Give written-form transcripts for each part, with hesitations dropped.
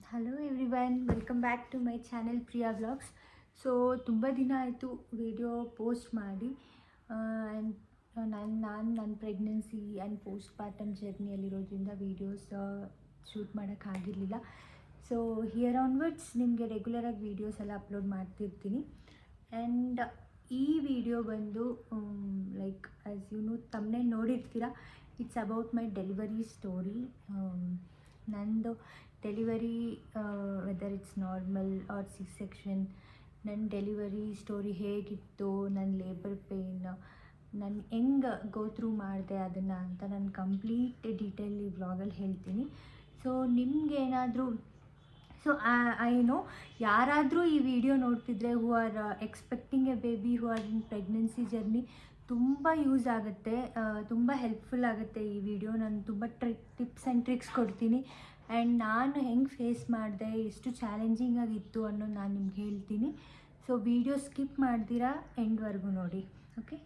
Hello everyone, welcome back to my channel Priya vlogs. So ತುಂಬ ದಿನ ಆಯಿತು ವಿಡಿಯೋ ಪೋಸ್ಟ್ ಮಾಡಿ. ಆ್ಯಂಡ್ ನನ್ನ ಪ್ರೆಗ್ನೆನ್ಸಿ ಆ್ಯಂಡ್ ಪೋಸ್ಟ್ ಪಾರ್ಟಮ್ ಜರ್ನಿಯಲ್ಲಿರೋದ್ರಿಂದ ವೀಡಿಯೋಸ್ ಶೂಟ್ ಮಾಡೋಕ್ಕಾಗಿರಲಿಲ್ಲ. ಸೊ ಹಿಯರ್ ಆನ್ವರ್ಡ್ಸ್ ನಿಮಗೆ ರೆಗ್ಯುಲರಾಗಿ ವೀಡಿಯೋಸ್ ಎಲ್ಲ ಅಪ್ಲೋಡ್ ಮಾಡ್ತಿರ್ತೀನಿ. ಆ್ಯಂಡ್ ಈ ವಿಡಿಯೋ ಬಂದು ಲೈಕ್ ಆ್ಯಸ್ ತಮ್ಮನೇಲಿ ನೋಡಿರ್ತೀರ, it's about my delivery story. ನಂದು delivery, whether it's normal or C section, ನನ್ನ ಡೆಲಿವರಿ ಸ್ಟೋರಿ ಹೇಗಿತ್ತು, ನನ್ನ ಲೇಬರ್ ಪೇನ್, ನಾನು ಹೆಂಗೆ ಗೋ ಥ್ರೂ ಮಾಡಿದೆ ಅದನ್ನು ಅಂತ ನಾನು ಕಂಪ್ಲೀಟ್ ಡೀಟೇಲ್ ಈ ವ್ಲಾಗಲ್ಲಿ ಹೇಳ್ತೀನಿ. ಸೊ ನಿಮಗೇನಾದರೂ ಐ ನೋ ಯಾರಾದರೂ ಈ ವಿಡಿಯೋ ನೋಡ್ತಿದ್ರೆ who are expecting A baby, who are in pregnancy journey, ತುಂಬ ಯೂಸ್ ಆಗುತ್ತೆ, ತುಂಬ ಹೆಲ್ಪ್ಫುಲ್ ಆಗುತ್ತೆ ಈ ವಿಡಿಯೋ. ನಾನು ತುಂಬ ಟಿಪ್ಸ್ ಆ್ಯಂಡ್ ಟ್ರಿಕ್ಸ್ ಕೊಡ್ತೀನಿ. ಆ್ಯಂಡ್ ನಾನು ಹೆಂಗೆ ಫೇಸ್ ಮಾಡಿದೆ, ಎಷ್ಟು ಚಾಲೆಂಜಿಂಗ್ ಆಗಿತ್ತು ಅನ್ನೋದು ನಾನು ನಿಮ್ಗೆ ಹೇಳ್ತೀನಿ. ಸೊ ವಿಡಿಯೋ ಸ್ಕಿಪ್ ಮಾಡ್ದಿರಾ ಎಂಡ್ವರೆಗೂ ನೋಡಿ, okay?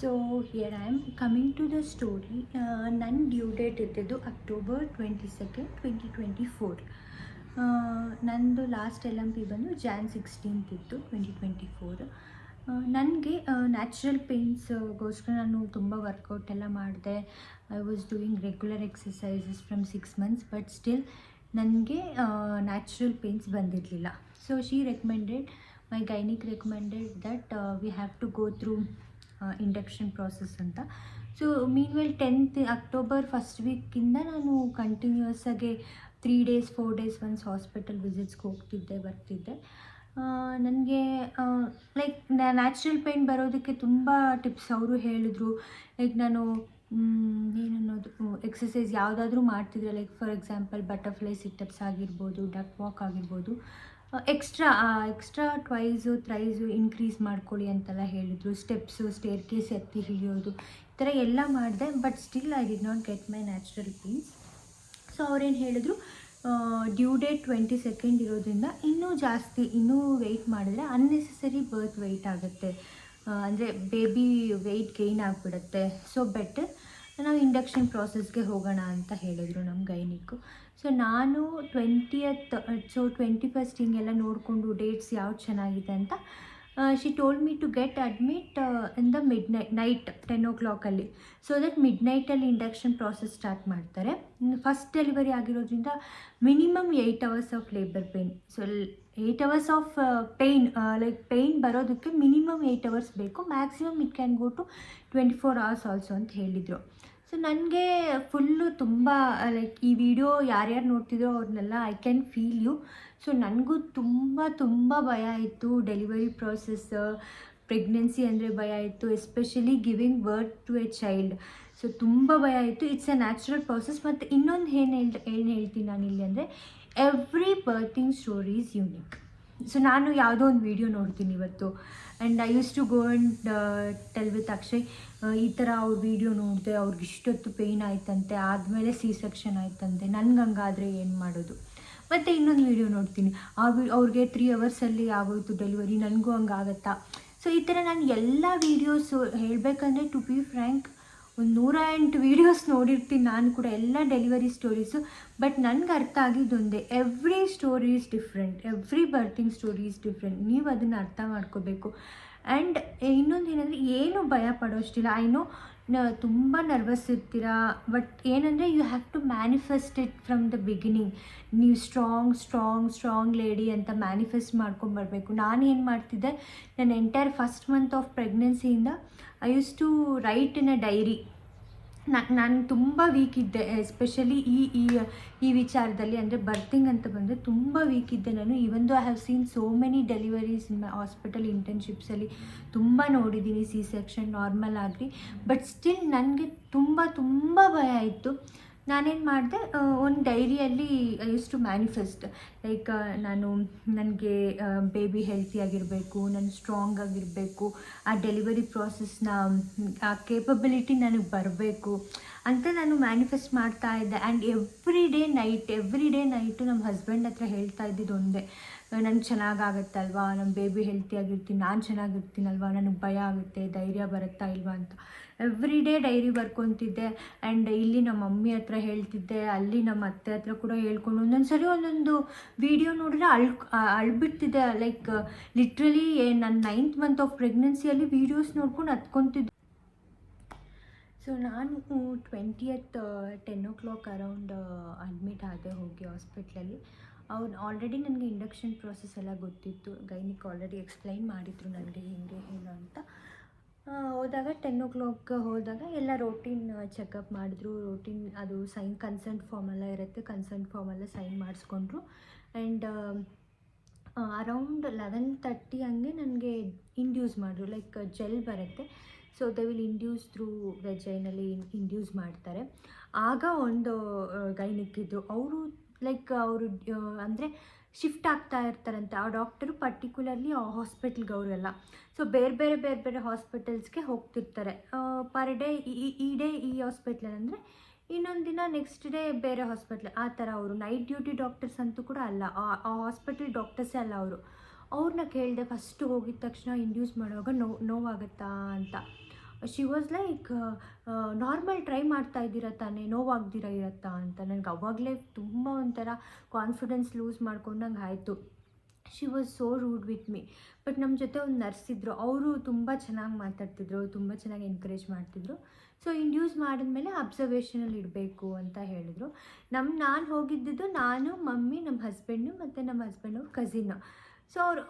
So here I am coming to the story. ನನ್ನ ಡ್ಯೂ ಡೇಟ್ ಇದ್ದಿದ್ದು October 22nd, 2024. ನಂದು ಲಾಸ್ಟ್ LMP ಬಂದು Jan 16th ಇತ್ತು, 2024. ನನಗೆ ನ್ಯಾಚುರಲ್ ಪೇಯ್ನ್ಸ್ಗೋಸ್ಕರ ನಾನು ತುಂಬ ವರ್ಕೌಟ್ ಎಲ್ಲ ಮಾಡಿದೆ. I was doing regular exercises from 6 months, but still ನನಗೆ ನ್ಯಾಚುರಲ್ ಪೇಯ್ನ್ಸ್ ಬಂದಿರಲಿಲ್ಲ. So she recommended, my gynaec recommended that we have to go through induction process ಅಂತ. ಸೊ ಮೀನ್ವೇಲ್ October 1st ವೀಕಿಂದ ನಾನು continuous ಆಗಿ 3 days 4 days once hospital ವಿಸಿಟ್ಸ್ಗೆ ಹೋಗ್ತಿದ್ದೆ ಬರ್ತಿದ್ದೆ. ನನಗೆ ಲೈಕ್ ನ್ಯಾಚುರಲ್ ಪೇಯ್ನ್ ಬರೋದಕ್ಕೆ ತುಂಬ ಟಿಪ್ಸ್ ಅವರು ಹೇಳಿದ್ರು. ಲೈಕ್ ನಾನು ಏನನ್ನೋದು ಎಕ್ಸಸೈಸ್ ಯಾವುದಾದ್ರೂ ಮಾಡ್ತಿದ್ರೆ, ಲೈಕ್ ಫಾರ್ ಎಕ್ಸಾಂಪಲ್ ಬಟರ್ಫ್ಲೈ ಸಿಟಪ್ಸ್ ಆಗಿರ್ಬೋದು, ಡಕ್ ವಾಕ್ ಆಗಿರ್ಬೋದು, ಎಕ್ಸ್ಟ್ರಾ ಟ್ವೈಸು ಥ್ರೈಸು ಇನ್ಕ್ರೀಸ್ ಮಾಡ್ಕೊಳ್ಳಿ ಅಂತೆಲ್ಲ ಹೇಳಿದರು. ಸ್ಟೆಪ್ಸು, ಸ್ಟೇರ್ ಕೇಸ್ ಎತ್ತಿ ಹಿಡಿಯೋದು, ಈ ಥರ ಎಲ್ಲ ಮಾಡಿದೆ. But still I did not get my natural pains. So ಅವ್ರೇನು ಹೇಳಿದ್ರು, ಡ್ಯೂ ಡೇಟ್ 22nd ಇರೋದ್ರಿಂದ ಇನ್ನೂ ವೆಯ್ಟ್ ಮಾಡಿದ್ರೆ ಅನ್ನೆಸೆಸರಿ ಬರ್ತ್ ವೆಯ್ಟ್ ಆಗುತ್ತೆ, ಅಂದರೆ ಬೇಬಿ ವೆಯ್ಟ್ ಗೈನ್ ಆಗಿಬಿಡುತ್ತೆ. ಸೊ ಬೆಟರ್ ನಾವು ಇಂಡಕ್ಷನ್ ಪ್ರಾಸೆಸ್ಗೆ ಹೋಗೋಣ ಅಂತ ಹೇಳಿದರು ನಮ್ಮ ಗೈನಿಕ್ಕು. ಸೊ ನಾನು 21st ಹಿಂಗೆಲ್ಲ ನೋಡಿಕೊಂಡು ಡೇಟ್ಸ್ ಯಾವ್ದು ಚೆನ್ನಾಗಿದೆ ಅಂತ, she told me to get admit in the night 10 o'clock so that ಮಿಡ್ನೈಟಲ್ಲಿ ಇಂಡಕ್ಷನ್ ಪ್ರಾಸೆಸ್ ಸ್ಟಾರ್ಟ್ ಮಾಡ್ತಾರೆ. ಫಸ್ಟ್ ಡೆಲಿವರಿ ಆಗಿರೋದ್ರಿಂದ minimum 8 hours of labour pain. So 8 hours of pain, like pain ಬರೋದಕ್ಕೆ ಮಿನಿಮಮ್ 8 hours ಬೇಕು, maximum it can go to 24 hours also ಅಂತ ಹೇಳಿದರು. So ನನಗೆ full ತುಂಬ like ಈ ವಿಡಿಯೋ ಯಾರ್ಯಾರು ನೋಡ್ತಿದ್ರೋ ಅವ್ರನ್ನೆಲ್ಲ I can feel you. So ನನಗೂ ತುಂಬ ಭಯ ಇತ್ತು. ಡೆಲಿವರಿ ಪ್ರಾಸೆಸ್, ಪ್ರೆಗ್ನೆನ್ಸಿ ಅಂದರೆ ಭಯ ಇತ್ತು, especially giving birth to a child. So ತುಂಬ ಭಯ ಇತ್ತು. It's a natural process. ಮತ್ತು ಇನ್ನೊಂದು ಏನು ಹೇಳ್ತೀನಿ ನಾನಿಲ್ಲಿ ಅಂದರೆ, every birthing story is unique. So ನಾನು ಯಾವುದೋ ಒಂದು ವಿಡಿಯೋ ನೋಡ್ತೀನಿ ಇವತ್ತು, and I use to go and tell with Akshay, ಈ ಥರ ಅವ್ರ ವಿಡಿಯೋ ನೋಡಿದೆ, ಅವ್ರಿಗೆ ಇಷ್ಟೊತ್ತು ಪೇಯ್ನ್ ಆಯ್ತಂತೆ, ಆದಮೇಲೆ ಸಿ ಸೆಕ್ಷನ್ ಆಯ್ತಂತೆ, ನನಗೆ ಹಂಗಾದರೆ ಏನು ಮಾಡೋದು. ಮತ್ತು ಇನ್ನೊಂದು ವಿಡಿಯೋ ನೋಡ್ತೀನಿ, ಅವ್ರಿಗೆ 3 hours ಆಗೋಯ್ತು ಡೆಲಿವರಿ, ನನಗೂ ಹಂಗಾಗತ್ತಾ. ಸೊ ಈ ಥರ ನಾನು ಎಲ್ಲ ವೀಡಿಯೋಸು ಹೇಳಬೇಕಂದ್ರೆ, ಟು ಬಿ ಫ್ರ್ಯಾಂಕ್, ಒಂದು 108 ವೀಡಿಯೋಸ್ ನೋಡಿರ್ತೀನಿ ನಾನು ಕೂಡ, ಎಲ್ಲ ಡೆಲಿವರಿ ಸ್ಟೋರೀಸು. ಬಟ್ ನನಗೆ ಅರ್ಥ ಆಗಿದ್ದೊಂದೇ, every story is different, every birthing story is different. ನೀವು ಅದನ್ನು ಅರ್ಥ ಮಾಡ್ಕೋಬೇಕು. ಆ್ಯಂಡ್ ಇನ್ನೊಂದು ಏನಂದರೆ, ಏನು ಭಯ ಪಡೋಷ್ಟಿಲ್ಲ. ಐ ನೋ ತುಂಬ ನರ್ವಸ್ ಇರ್ತೀರಾ, ಬಟ್ ಏನಂದರೆ you have to manifest it from the beginning. ನೀವು ಸ್ಟ್ರಾಂಗ್ ಲೇಡಿ ಅಂತ ಮ್ಯಾನಿಫೆಸ್ಟ್ ಮಾಡ್ಕೊಂಬರ್ಬೇಕು. ನಾನು ಏನು ಮಾಡ್ತಿದ್ದೆ, ನನ್ನ ಎಂಟೈರ್ ಫಸ್ಟ್ ಮಂತ್ ಆಫ್ ಪ್ರೆಗ್ನೆನ್ಸಿಯಿಂದ I use to write in a diary. ನಾನು ತುಂಬ ವೀಕ್ ಇದ್ದೆ, ಎಸ್ಪೆಷಲಿ ಈ ವಿಚಾರದಲ್ಲಿ, ಅಂದರೆ ಬರ್ತಿಂಗ್ ಅಂತ ಬಂದರೆ ತುಂಬ ವೀಕ್ ಇದ್ದೆ ನಾನು. Even though I have seen so many deliveries in my hospital ಇಂಟರ್ನ್ಶಿಪ್ಸಲ್ಲಿ, ತುಂಬ ನೋಡಿದ್ದೀನಿ ಸಿ ಸೆಕ್ಷನ್ ನಾರ್ಮಲ್ ಆಗಲಿ. ಬಟ್ ಸ್ಟಿಲ್ ನನಗೆ ತುಂಬ ಭಯ ಇತ್ತು. ನಾನೇನು ಮಾಡಿದೆ, ಒಂದು ಡೈರಿಯಲ್ಲಿ I use to manifest, like ನನಗೆ ಬೇಬಿ ಹೆಲ್ತಿಯಾಗಿರಬೇಕು, ನಾನು ಸ್ಟ್ರಾಂಗ್ ಆಗಿರಬೇಕು, ಆ ಡೆಲಿವರಿ ಪ್ರಾಸೆಸ್ನ ಆ ಕೇಪಬಿಲಿಟಿ ನನಗೆ ಬರಬೇಕು ಅಂತ ನಾನು ಮ್ಯಾನಿಫೆಸ್ಟ್ ಮಾಡ್ತಾ ಇದ್ದೆ. ಆ್ಯಂಡ್ ಎವ್ರಿ ಡೇ ನೈಟು ನಮ್ಮ ಹಸ್ಬೆಂಡ್ ಹತ್ರ ಹೇಳ್ತಾ ಇದ್ದಿದ್ದು ಒಂದೇ, ನನಗೆ ಚೆನ್ನಾಗಾಗತ್ತಲ್ವಾ, ನಮ್ಮ ಬೇಬಿ ಹೆಲ್ತಿಯಾಗಿರ್ತೀನಿ, ನಾನು ಚೆನ್ನಾಗಿರ್ತೀನಲ್ವಾ, ನನಗೆ ಭಯ ಆಗುತ್ತೆ, ಧೈರ್ಯ ಬರುತ್ತಾ ಇಲ್ವಾ ಅಂತ ಎವ್ರಿ ಡೇ ಡೈರಿ ಬರ್ಕೊತಿದ್ದೆ. ಆ್ಯಂಡ್ ಇಲ್ಲಿ ನಮ್ಮ ಮಮ್ಮಿ ಹತ್ರ ಹೇಳ್ತಿದ್ದೆ, ಅಲ್ಲಿ ನಮ್ಮ ಅತ್ತೆ ಹತ್ರ ಕೂಡ ಹೇಳ್ಕೊಂಡು ಒಂದೊಂದು ಸರಿ ಒಂದೊಂದು ವೀಡಿಯೋ ನೋಡಿದ್ರೆ ಅಳ್ಬಿಡ್ತಿದ್ದೆ. ಲೈಕ್ ಲಿಟ್ರಲಿ ನನ್ನ 9th ಮಂತ್ ಆಫ್ ಪ್ರೆಗ್ನೆನ್ಸಿಯಲ್ಲಿ ವೀಡಿಯೋಸ್ ನೋಡ್ಕೊಂಡು ಹತ್ಕೊತಿದ್ದೆ. ಸೊ ನಾನು 20th 10 o'clock ಅರೌಂಡ್ ಅಡ್ಮಿಟ್ ಆದೆ ಹೋಗಿ ಹಾಸ್ಪಿಟ್ಲಲ್ಲಿ. ಅವ್ರು ಆಲ್ರೆಡಿ ನನಗೆ ಇಂಡಕ್ಷನ್ ಪ್ರೋಸೆಸ್ ಎಲ್ಲ ಗೊತ್ತಿತ್ತು, ಗೈನಿಕ್ ಆಲ್ರೆಡಿ ಎಕ್ಸ್ಪ್ಲೈನ್ ಮಾಡಿದರು ನನಗೆ ಹಿಂಗೆ ಏನು ಅಂತ. ಹೋದಾಗ 10 o'clock ಹೋದಾಗ ಎಲ್ಲ ರೋಟೀನ್ ಚೆಕಪ್ ಮಾಡಿದ್ರು. ರೋಟೀನ್ ಅದು ಕನ್ಸರ್ಟ್ ಫಾರ್ಮ್ ಎಲ್ಲ ಇರುತ್ತೆ, ಕನ್ಸರ್ಟ್ ಫಾರ್ಮೆಲ್ಲ ಸೈನ್ ಮಾಡಿಸ್ಕೊಂಡ್ರು. ಆ್ಯಂಡ್ ಅರೌಂಡ್ 11:30 ಹಂಗೆ ನನಗೆ ಇಂಡ್ಯೂಸ್ ಮಾಡಿದ್ರು. ಲೈಕ್ ಜೆಲ್ ಬರುತ್ತೆ, so they will induce through ವೆಜೈನಲ್ಲಿ ಇಂಡ್ಯೂಸ್ ಮಾಡ್ತಾರೆ. ಆಗ ಒಂದು ಗೈನಿಕ್ ಇದ್ದರು, ಅವರು ಲೈಕ್ ಅವರು ಅಂದರೆ ಶಿಫ್ಟ್ ಆಗ್ತಾ ಇರ್ತಾರಂತೆ ಆ ಡಾಕ್ಟರು, ಪರ್ಟಿಕ್ಯುಲರ್ಲಿ ಆ ಹಾಸ್ಪಿಟ್ಲ್ಗೆ ಅವರೆಲ್ಲ. ಸೊ ಬೇರೆ ಬೇರೆ ಹಾಸ್ಪಿಟಲ್ಸ್ಗೆ ಹೋಗ್ತಿರ್ತಾರೆ ಪರ್ ಡೇ. ಈ ಡೇ ಈ ಹಾಸ್ಪಿಟ್ಲಲ್ಲಿ ಅಂದರೆ ಇನ್ನೊಂದು ದಿನ ನೆಕ್ಸ್ಟ್ ಡೇ ಬೇರೆ ಹಾಸ್ಪಿಟ್ಲ್, ಆ ಥರ. ಅವರು ನೈಟ್ ಡ್ಯೂಟಿ ಡಾಕ್ಟರ್ಸ್ ಅಂತೂ ಕೂಡ ಅಲ್ಲ, ಆ ಹಾಸ್ಪಿಟಲ್ ಡಾಕ್ಟರ್ಸೇ ಅಲ್ಲ ಅವರು. ಅವ್ರನ್ನ ಕೇಳಿದೆ ಫಸ್ಟು ಹೋಗಿದ ತಕ್ಷಣ ಇಂಡ್ಯೂಸ್ ಮಾಡುವಾಗ ನೋವಾಗುತ್ತಾ ಅಂತ. She was like normal try ಮಾಡ್ತಾ ಇದ್ದೀರಾ ತಾನೇ, ನೋವಾಗ್ದಿರ ಇರತ್ತಾ ಅಂತ. ನನಗೆ ಅವಾಗಲೇ ತುಂಬ ಒಂಥರ ಕಾನ್ಫಿಡೆನ್ಸ್ ಲೂಸ್ ಮಾಡ್ಕೊಂಡಂಗೆ ಆಯಿತು. She was so rude with me. But ನಮ್ಮ ಜೊತೆ ಒಂದು ನರ್ಸ್ ಇದ್ದರು, ಅವರು ತುಂಬ ಚೆನ್ನಾಗಿ ಮಾತಾಡ್ತಿದ್ರು, ತುಂಬ ಚೆನ್ನಾಗಿ ಎನ್ಕರೇಜ್ ಮಾಡ್ತಿದ್ರು. ಸೊ ಇಂಡ್ಯೂಸ್ ಮಾಡಿದ್ಮೇಲೆ ಅಬ್ಸರ್ವೇಷನಲ್ಲಿ ಇಡಬೇಕು ಅಂತ ಹೇಳಿದರು. ನಾನು ಹೋಗಿದ್ದಿದ್ದು ನಾನು, ಮಮ್ಮಿ, ನಮ್ಮ ಹಸ್ಬೆಂಡು ಮತ್ತು ನಮ್ಮ ಹಸ್ಬೆಂಡ್ ಅವ್ರ ಕಸಿನ್ನು. ಸೊ ಅವ್ರು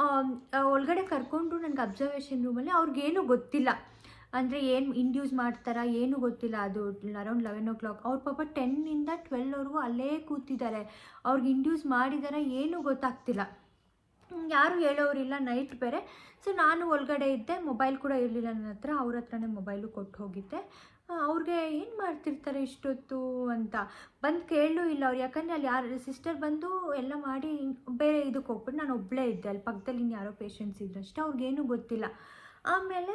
ಒಳಗಡೆ ಕರ್ಕೊಂಡ್ರು ನನಗೆ ಅಬ್ಸರ್ವೇಷನ್ ರೂಮಲ್ಲಿ. ಅವ್ರಿಗೇನು ಗೊತ್ತಿಲ್ಲ, ಅಂದರೆ ಏನು ಇಂಡ್ಯೂಸ್ ಮಾಡ್ತಾರಾ ಏನೂ ಗೊತ್ತಿಲ್ಲ. ಅದು ಅರೌಂಡ್ 11 o'clock. ಅವ್ರ ಪಾಪ 10ಇಂದ 12ವರೆಗೂ ಅಲ್ಲೇ ಕೂತಿದ್ದಾರೆ. ಅವ್ರಿಗೆ ಇಂಡ್ಯೂಸ್ ಮಾಡಿದಾರ ಏನೂ ಗೊತ್ತಾಗ್ತಿಲ್ಲ, ಯಾರೂ ಹೇಳೋರಿಲ್ಲ, ನೈಟ್ ಬೇರೆ. ಸೊ ನಾನು ಒಳಗಡೆ ಇದ್ದೆ, ಮೊಬೈಲ್ ಕೂಡ ಇರಲಿಲ್ಲ ನನ್ನ ಹತ್ರ, ಅವ್ರ ಹತ್ರನೇ ಮೊಬೈಲು ಕೊಟ್ಟು ಹೋಗಿದ್ದೆ. ಅವ್ರಿಗೆ ಏನು ಮಾಡ್ತಿರ್ತಾರೆ ಇಷ್ಟೊತ್ತು ಅಂತ ಬಂದು ಕೇಳಲೂ ಇಲ್ಲ ಅವ್ರು, ಯಾಕಂದರೆ ಅಲ್ಲಿ ಯಾರು ಸಿಸ್ಟರ್ ಬಂದು ಎಲ್ಲ ಮಾಡಿ ಬೇರೆ ಇದಕ್ಕೆ ಹೋಗ್ಬಿಟ್ಟು ನಾನು ಒಬ್ಬಳೇ ಇದ್ದೆ ಅಲ್ಲಿ ಪಕ್ಕದಲ್ಲಿ. ಇನ್ನು ಯಾರೋ ಪೇಷಂಟ್ಸ್ ಇದ್ರು ಅಷ್ಟೇ, ಅವ್ರಿಗೇನೂ ಗೊತ್ತಿಲ್ಲ. ಆಮೇಲೆ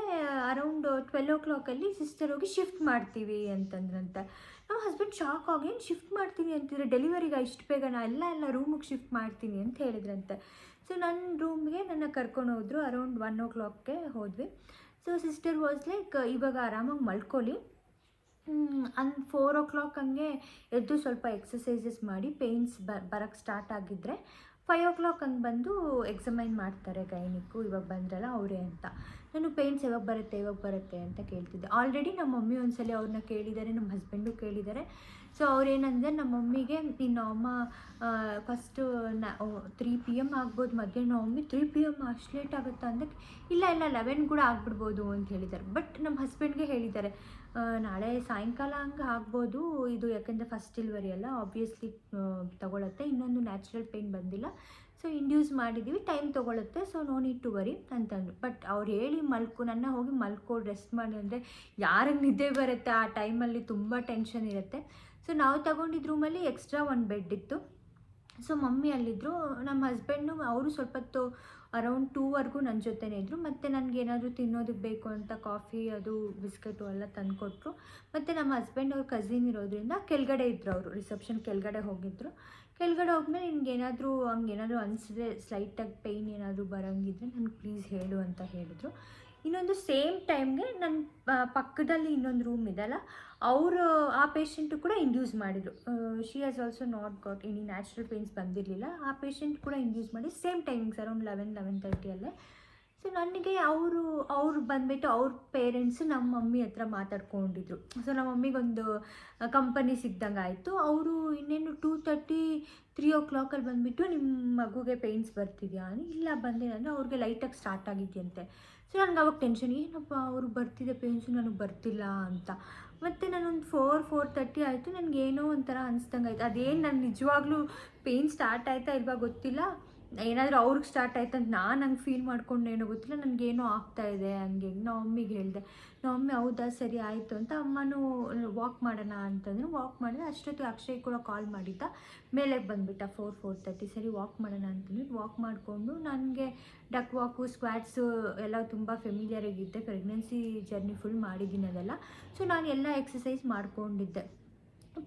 ಅರೌಂಡ್ 12 o'clock ಸಿಸ್ಟರ್ ಹೋಗಿ ಶಿಫ್ಟ್ ಮಾಡ್ತೀವಿ ಅಂತಂದ್ರಂತೆ. ನಮ್ಮ ಹಸ್ಬೆಂಡ್ ಶಾಕ್ ಆಗಿ, ಏನು ಶಿಫ್ಟ್ ಮಾಡ್ತೀನಿ ಅಂತಿದ್ರೆ, ಡೆಲಿವರಿಗೆ ಇಷ್ಟು ಬೇಗನಾ? ಎಲ್ಲ ರೂಮಿಗೆ ಶಿಫ್ಟ್ ಮಾಡ್ತೀನಿ ಅಂತ ಹೇಳಿದ್ರಂತೆ. ಸೊ ನನ್ನ ರೂಮ್ಗೆ ನನ್ನ ಕರ್ಕೊಂಡು ಹೋದರು. ಅರೌಂಡ್ 1 o'clockಗೆ ಹೋದ್ವಿ. ಸೊ ಸಿಸ್ಟರ್ ವಾಸ್ ಲೈಕ್, ಇವಾಗ ಆರಾಮಾಗಿ ಮಲ್ಕೊಳ್ಳಿ, 4 o'clock ಹಂಗೆ ಎದ್ದು ಸ್ವಲ್ಪ ಎಕ್ಸಸೈಸಸ್ ಮಾಡಿ, ಪೇಯ್ನ್ಸ್ ಬರೋಕ್ಕೆ ಸ್ಟಾರ್ಟ್ ಆಗಿದ್ದರೆ 5 o'clock ಹಂಗೆ ಬಂದು ಎಕ್ಸಾಮೈನ್ ಮಾಡ್ತಾರೆ ಗೈನಿಕ್ಕು, ಇವಾಗ ಬಂದ್ರಲ್ಲ ಅವರೇ ಅಂತ. ನಾನು ಪೇಯ್ನ್ಸ್ ಯಾವಾಗ ಬರುತ್ತೆ ಅಂತ ಕೇಳ್ತಿದ್ದೆ. ಆಲ್ರೆಡಿ ನಮ್ಮ ಮಮ್ಮಿ ಒಂದ್ಸಲ ಅವ್ರನ್ನ ಕೇಳಿದ್ದಾರೆ, ನಮ್ಮ ಹಸ್ಬೆಂಡು ಕೇಳಿದ್ದಾರೆ. ಸೊ ಅವ್ರೇನಂದರೆ, ನಮ್ಮ ಮಮ್ಮಿಗೆ ಇನ್ನು ಅಮ್ಮ ಫಸ್ಟು 3 PM ಆಗ್ಬೋದು ಮಧ್ಯಾಹ್ನ. ಮಮ್ಮಿ 3 PM ಅಷ್ಟು ಲೇಟ್ ಆಗುತ್ತಾ ಅಂದರೆ, ಇಲ್ಲ 11 ಕೂಡ ಆಗಿಬಿಡ್ಬೋದು ಅಂತ ಹೇಳಿದ್ದಾರೆ. ಬಟ್ ನಮ್ಮ ಹಸ್ಬೆಂಡ್ಗೆ ಹೇಳಿದ್ದಾರೆ, ನಾಳೆ ಸಾಯಂಕಾಲ ಹಂಗೆ ಆಗ್ಬೋದು ಇದು, ಯಾಕೆಂದರೆ ಫಸ್ಟ್ ಡೆಲಿವರಿ ಅಲ್ಲ, ಆಬ್ವಿಯಸ್ಲಿ ತೊಗೊಳತ್ತೆ, ಇನ್ನೊಂದು ನ್ಯಾಚುರಲ್ ಪೇಯ್ನ್ ಬಂದಿಲ್ಲ, ಸೊ ಇಂಡ್ಯೂಸ್ ಮಾಡಿದ್ದೀವಿ, ಟೈಮ್ ತೊಗೊಳುತ್ತೆ, so no need to worry ಅಂತಂದರು. ಬಟ್ ಅವ್ರು ಹೇಳಿ ನನ್ನ ಹೋಗಿ ರೆಸ್ಟ್ ಮಾಡಿ ಅಂದರೆ ಯಾರಿಗೆ ನಿದ್ದೆ ಬರುತ್ತೆ ಆ ಟೈಮಲ್ಲಿ, ತುಂಬ ಟೆನ್ಷನ್ ಇರುತ್ತೆ. ಸೊ ನಾವು ತಗೊಂಡಿದ್ದ ರೂಮಲ್ಲಿ ಎಕ್ಸ್ಟ್ರಾ ಒಂದು ಬೆಡ್ ಇತ್ತು. ಸೊ ಮಮ್ಮಿ ಅಲ್ಲಿದ್ದರು, ನಮ್ಮ ಹಸ್ಬೆಂಡು ಅವರು ಸ್ವಲ್ಪ ಹೊತ್ತು ಅರೌಂಡ್ 2ವರೆಗೂ ನನ್ನ ಜೊತೆನೇ ಇದ್ದರು. ಮತ್ತು ನನಗೇನಾದರೂ ತಿನ್ನೋದಕ್ಕೆ ಬೇಕು ಅಂತ ಕಾಫಿ ಅದು ಬಿಸ್ಕೆಟು ಎಲ್ಲ ತಂದುಕೊಟ್ರು. ಮತ್ತು ನಮ್ಮ ಹಸ್ಬೆಂಡ್ ಅವ್ರ ಕಸಿನ್ ಇರೋದ್ರಿಂದ ಕೆಳಗಡೆ ಇದ್ದರು, ಅವರು ರಿಸೆಪ್ಷನ್ ಕೆಳಗಡೆ ಹೋಗಿದ್ದರು. ಕೆಳಗಡೆ ಹೋದ್ಮೇಲೆ ನಿನಗೇನಾದರೂ ಹಂಗೇನಾದರೂ ಅನಿಸಿದ್ರೆ, ಸ್ಲೈಟಾಗಿ ಪೇಯ್ನ್ ಏನಾದರೂ ಬರೋಂಗಿದ್ರೆ ನನಗೆ ಪ್ಲೀಸ್ ಹೇಳು ಅಂತ ಹೇಳಿದರು. ಇನ್ನೊಂದು ಸೇಮ್ ಟೈಮ್ಗೆ ನನ್ನ ಪಕ್ಕದಲ್ಲಿ ಇನ್ನೊಂದು ರೂಮ್ ಇದೆಲ್ಲ, ಅವರು ಆ ಪೇಷಂಟು ಕೂಡ ಇಂಡ್ಯೂಸ್ ಮಾಡಿದರು. She has also not got any natural pains ಬಂದಿರಲಿಲ್ಲ. ಆ ಪೇಷಂಟ್ ಕೂಡ ಇಂಡ್ಯೂಸ್ ಮಾಡಿ ಸೇಮ್ ಟೈಮಿಂಗ್ಸ್ ಅರೌಂಡ್ 11-11:30 ಅಲ್ಲೇ. ಸೊ ನನಗೆ ಅವರು ಬಂದುಬಿಟ್ಟು ಅವ್ರ ಪೇರೆಂಟ್ಸು ನಮ್ಮ ಮಮ್ಮಿ ಹತ್ರ ಮಾತಾಡ್ಕೊಂಡಿದ್ರು. ಸೊ ನಮ್ಮ ಮಮ್ಮಿಗೊಂದು ಕಂಪನಿ ಸಿಗ್ದಂಗೆ ಆಯಿತು. ಅವರು ಇನ್ನೇನು 2:30-3 o'clock ಬಂದುಬಿಟ್ಟು, ನಿಮ್ಮ ಮಗುಗೆ ಪೇಯ್ನ್ಸ್ ಬರ್ತಿದೆಯಾ? ಇಲ್ಲ ಬಂದಿಲ್ಲ ಅಂದರೆ, ಅವ್ರಿಗೆ ಲೈಟಾಗಿ ಸ್ಟಾರ್ಟ್ ಆಗಿದೆಯಂತೆ. ಸೊ ನನಗೆ ಅವಾಗ ಟೆನ್ಷನ್, ಏನಪ್ಪ ಅವ್ರಿಗೆ ಬರ್ತಿದೆ ಪೇಯ್ನ್ಸು, ನನಗೆ ಬರ್ತಿಲ್ಲ ಅಂತ. ಮತ್ತು ನಾನೊಂದು 4-4:30 ಆಯಿತು, ನನಗೇನೋ ಒಂಥರ ಅನಿಸ್ದಂಗೆ ಆಯಿತು. ಅದೇನು ನಾನು ನಿಜವಾಗ್ಲೂ ಪೇಯ್ನ್ ಸ್ಟಾರ್ಟ್ ಆಯಿತಾ ಇಲ್ವಾ ಗೊತ್ತಿಲ್ಲ, ಏನಾದರೂ ಅವ್ರಿಗೆ ಸ್ಟಾರ್ಟ್ ಆಯ್ತು ಅಂತ ನಾನು ಹಂಗೆ ಫೀಲ್ ಮಾಡ್ಕೊಂಡೇನೋ ಗೊತ್ತಿಲ್ಲ, ನನಗೇನೋ ಆಗ್ತಾಯಿದೆ ಹಂಗೆ. ನಮ್ಮ ಮಮ್ಮಿಗೆ ಹೇಳಿದೆ, ನಮ್ಮ ಮಮ್ಮಿ ಹೌದಾ ಸರಿ ಆಯಿತು ಅಂತ. ಅಮ್ಮನೂ ವಾಕ್ ಮಾಡೋಣ ಅಂತಂದರೆ ವಾಕ್ ಮಾಡಿದೆ. ಅಷ್ಟೊತ್ತಿಗೆ ಅಕ್ಷಯ್ ಕೂಡ ಕಾಲ್ ಮಾಡಿದ್ದ, ಮೇಲೆ ಬಂದುಬಿಟ್ಟ 4-4:30. ಸರಿ ವಾಕ್ ಮಾಡೋಣ ಅಂತಂದ್ಬಿಟ್ಟು ವಾಕ್ ಮಾಡಿಕೊಂಡು, ನನಗೆ ಡಕ್ ವಾಕು, ಸ್ಕ್ವಾಟ್ಸು ಎಲ್ಲ ತುಂಬ ಫೆಮಿಲಿಯರ್ ಆಗಿದ್ದೆ, ಪ್ರೆಗ್ನೆನ್ಸಿ ಜರ್ನಿ ಫುಲ್ ಮಾಡಿದ್ದೀನಿ ಅದೆಲ್ಲ. ಸೊ ನಾನು ಎಲ್ಲ ಎಕ್ಸಸೈಸ್ ಮಾಡ್ಕೊಂಡಿದ್ದೆ.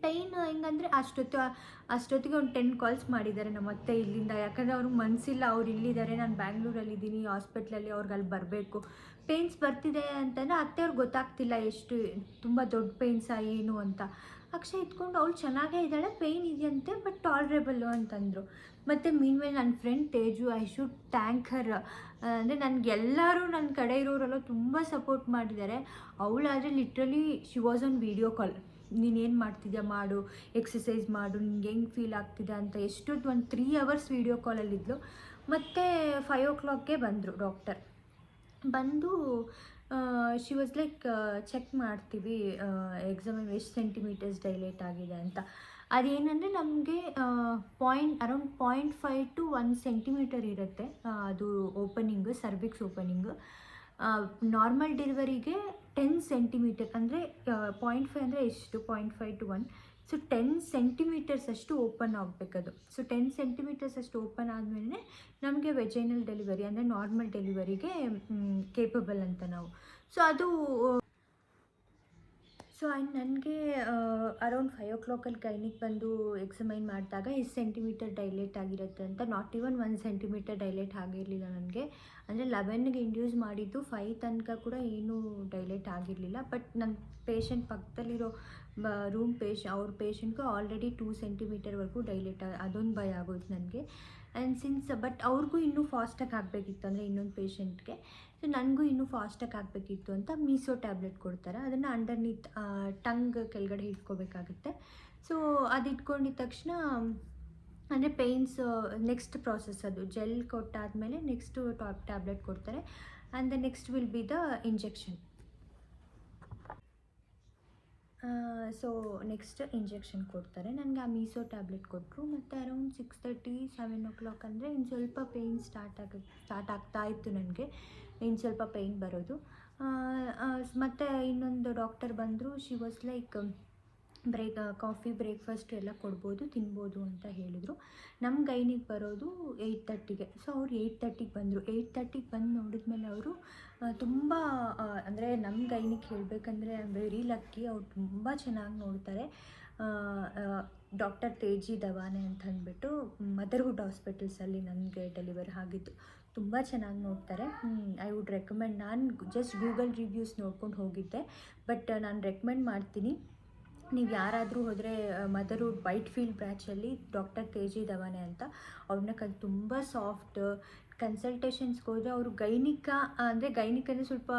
ಪೈನ್ ಹೆಂಗಂದರೆ ಅಷ್ಟೊತ್ತಿಗೆ ಒಂದು 10 ಕಾಲ್ಸ್ ಮಾಡಿದ್ದಾರೆ ನಮ್ಮ ಅತ್ತೆ ಇಲ್ಲಿಂದ. ಯಾಕಂದರೆ ಅವ್ರಿಗೆ ಮನಸ್ಸಿಲ್ಲ, ಅವ್ರು ಇಲ್ಲಿದ್ದಾರೆ, ನಾನು ಬ್ಯಾಂಗ್ಳೂರಲ್ಲಿದ್ದೀನಿ ಹಾಸ್ಪಿಟ್ಲಲ್ಲಿ, ಅವ್ರಿಗೆ ಅಲ್ಲಿ ಬರಬೇಕು. ಪೇಯ್ನ್ಸ್ ಬರ್ತಿದೆ ಅಂತಂದರೆ ಅತ್ತೆಯವ್ರಿಗೆ ಗೊತ್ತಾಗ್ತಿಲ್ಲ ಎಷ್ಟು ತುಂಬ ದೊಡ್ಡ ಪೇಯ್ನ್ಸಾ ಏನು ಅಂತ. ಅಕ್ಷಯ್ ಇದ್ಕೊಂಡು ಅವಳು ಚೆನ್ನಾಗೇ ಇದ್ದಾಳೆ, ಪೇಯ್ನ್ ಇದೆಯಂತೆ ಬಟ್ ಟಾಲ್ರೇಬಲ್ಲು ಅಂತಂದರು. ಮತ್ತು ಮೀನ್ವೇಲ್ ನನ್ನ friend Teju, I should thank her. ಅಂದರೆ ನನಗೆಲ್ಲರೂ ನನ್ನ ಕಡೆ ಇರೋರೆಲ್ಲ ತುಂಬ ಸಪೋರ್ಟ್ ಮಾಡಿದ್ದಾರೆ. ಅವಳಾದರೆ literally she was on video call. ನೀನೇನು ಮಾಡ್ತಿದ್ಯಾ ಮಾಡು, ಎಕ್ಸಸೈಸ್ ಮಾಡು, ನಿಂಗೆ ಹೆಂಗೆ ಫೀಲ್ ಆಗ್ತಿದೆ ಅಂತ ಎಷ್ಟೊತ್ತು ಒಂದು 3 hours ವೀಡಿಯೋ ಕಾಲಲ್ಲಿದ್ಲು. ಮತ್ತು 5 o'clockಗೆ ಬಂದರು ಡಾಕ್ಟರ್. ಬಂದು ಶಿ ವಾಸ್ ಲೈಕ್ ಚೆಕ್ ಮಾಡ್ತೀವಿ ಎಕ್ಸಾಮ್ ಎಷ್ಟು ಸೆಂಟಿಮೀಟರ್ಸ್ ಡೈಲೇಟ್ ಆಗಿದೆ ಅಂತ. ಅದೇನಂದರೆ ನಮಗೆ ಅರೌಂಡ್ 0.5 to 1 centimeter ಇರುತ್ತೆ ಅದು ಓಪನಿಂಗು, ಸರ್ವಿಕ್ಸ್ ಓಪನಿಂಗು. ನಾರ್ಮಲ್ ಡೆಲಿವರಿಗೆ 10 centimeter ಅಂದರೆ 0.5 ಅಂದರೆ ಎಷ್ಟು, 0.5 to 1, ಸೊ 10 centimeters ಅಷ್ಟು ಓಪನ್ ಆಗಬೇಕದು. ಸೊ 10 centimeters ಅಷ್ಟು ಓಪನ್ ಆದಮೇಲೆ ನಮಗೆ ವೆಜೈನಲ್ ಡೆಲಿವರಿ ಅಂದರೆ ನಾರ್ಮಲ್ ಡೆಲಿವರಿಗೆ ಕೇಪಬಲ್ ಅಂತ ನಾವು. ಸೊ ಅದು ನನಗೆ ಅರೌಂಡ್ 5 o'clock ಗೈನಿಗೆ ಬಂದು ಎಕ್ಸಾಮೈನ್ ಮಾಡಿದಾಗ ಎಷ್ಟು ಸೆಂಟಿಮೀಟರ್ ಡೈಲೇಟ್ ಆಗಿರುತ್ತೆ ಅಂತ. ನಾಟ್ ಈವನ್ 1 centimeter ಡೈಲೇಟ್ ಆಗಿರಲಿಲ್ಲ ನನಗೆ. ಅಂದರೆ 11ಗೆ ಇಂಡ್ಯೂಸ್ ಮಾಡಿದ್ದು 5 ತನಕ ಕೂಡ ಏನೂ ಡೈಲೇಟ್ ಆಗಿರಲಿಲ್ಲ. ಬಟ್ ನನ್ನ ಪೇಷಂಟ್ ಪಕ್ಕದಲ್ಲಿರೋ ಅವ್ರ ಪೇಷಂಟ್ಗೂ ಆಲ್ರೆಡಿ 2 centimeterವರೆಗೂ ಡೈಲೇಟ್ ಅದೊಂದು ಭಯ ಆಗೋಯ್ತು ನನಗೆ. ಆ್ಯಂಡ್ ಬಟ್ ಅವ್ರಿಗೂ ಇನ್ನೂ ಫಾಸ್ಟಾಗಿ ಆಗಬೇಕಿತ್ತು, ಅಂದರೆ ಇನ್ನೊಂದು ಪೇಷಂಟ್ಗೆ. ಸೊ ನನಗೂ ಇನ್ನೂ ಫಾಸ್ಟಾಗಿ ಆಗಬೇಕಿತ್ತು ಅಂತ ಮೀಸೋ ಟ್ಯಾಬ್ಲೆಟ್ ಕೊಡ್ತಾರೆ. ಅದನ್ನು ಅಂಡರ್ನೀತ್ ಟಂಗ್ ಕೆಳಗಡೆ ಇಟ್ಕೋಬೇಕಾಗುತ್ತೆ. ಸೊ ಅದು ಇಟ್ಕೊಂಡಿದ್ದ ತಕ್ಷಣ ಅಂದರೆ ಪೇಯ್ನ್ಸ್ ನೆಕ್ಸ್ಟ್ ಪ್ರಾಸೆಸ್, ಅದು ಜೆಲ್ ಕೊಟ್ಟಾದಮೇಲೆ ನೆಕ್ಸ್ಟು ಟ್ಯಾಬ್ಲೆಟ್ ಕೊಡ್ತಾರೆ. And the next will be the injection. So next injection ಕೊಡ್ತಾರೆ. ನನಗೆ ಆ ಮೀಸೋ ಟ್ಯಾಬ್ಲೆಟ್ ಕೊಟ್ಟರು. ಮತ್ತು ಅರೌಂಡ್ 6:30 7 o'clock ಅಂದರೆ ಇನ್ನು ಸ್ವಲ್ಪ ಪೇಯ್ನ್ ಸ್ಟಾರ್ಟ್ ಆಗ್ತಾ ಇತ್ತು ನನಗೆ, ಇನ್ನು ಸ್ವಲ್ಪ ಪೇಯ್ನ್ ಬರೋದು. ಮತ್ತು ಇನ್ನೊಂದು ಡಾಕ್ಟರ್ ಬಂದರು. She was like coffee breakfast ಎಲ್ಲ ಕೊಡ್ಬೋದು, ತಿನ್ಬೋದು ಅಂತ ಹೇಳಿದರು. ನಮ್ಮ ಗೈನಿಗೆ ಬರೋದು 8:30ಗೆ. ಸೊ ಅವ್ರು 8:30ಗೆ ಬಂದರು. 8:30ಗೆ ಬಂದು ನೋಡಿದ್ಮೇಲೆ ಅವರು ತುಂಬ ಅಂದರೆ ನಮ್ಮ ಗೈನಿಗೆ ಹೇಳಬೇಕಂದ್ರೆ ಐ ಆಮ್ ವೆರಿ ಲಕ್ಕಿ. ಅವ್ರು ತುಂಬ ಚೆನ್ನಾಗಿ ನೋಡ್ತಾರೆ. ಡಾಕ್ಟರ್ ತೇಜಿ ದವಾನೆ ಅಂತ ಅಂದ್ಬಿಟ್ಟು ಮದರ್ಹುಡ್ ಹಾಸ್ಪಿಟಲ್ಸಲ್ಲಿ ನನಗೆ ಡೆಲಿವರಿ ಆಗಿದ್ದು. ತುಂಬ ಚೆನ್ನಾಗಿ ನೋಡ್ತಾರೆ. I would recommend. ನಾನು ಜಸ್ಟ್ ಗೂಗಲ್ ರಿವ್ಯೂಸ್ ನೋಡ್ಕೊಂಡು ಹೋಗಿದ್ದೆ, ಬಟ್ ನಾನು ರೆಕಮೆಂಡ್ ಮಾಡ್ತೀನಿ. ನೀವು ಯಾರಾದರೂ ಹೋದರೆ ಮದರ್ಹುಡ್ ವೈಟ್ಫೀಲ್ಡ್ ಬ್ರಾಂಚಲ್ಲಿ ಡಾಕ್ಟರ್ ತೇಜಿ ದವಾನೆ ಅಂತ, ಅವ್ರನ್ನ ತುಂಬ ಸಾಫ್ಟ್. ಕನ್ಸಲ್ಟೇಷನ್ಸ್ಗೆ ಹೋದರೆ ಅವರು ಗೈನಿಕ್ ಅಂದರೆ ಸ್ವಲ್ಪ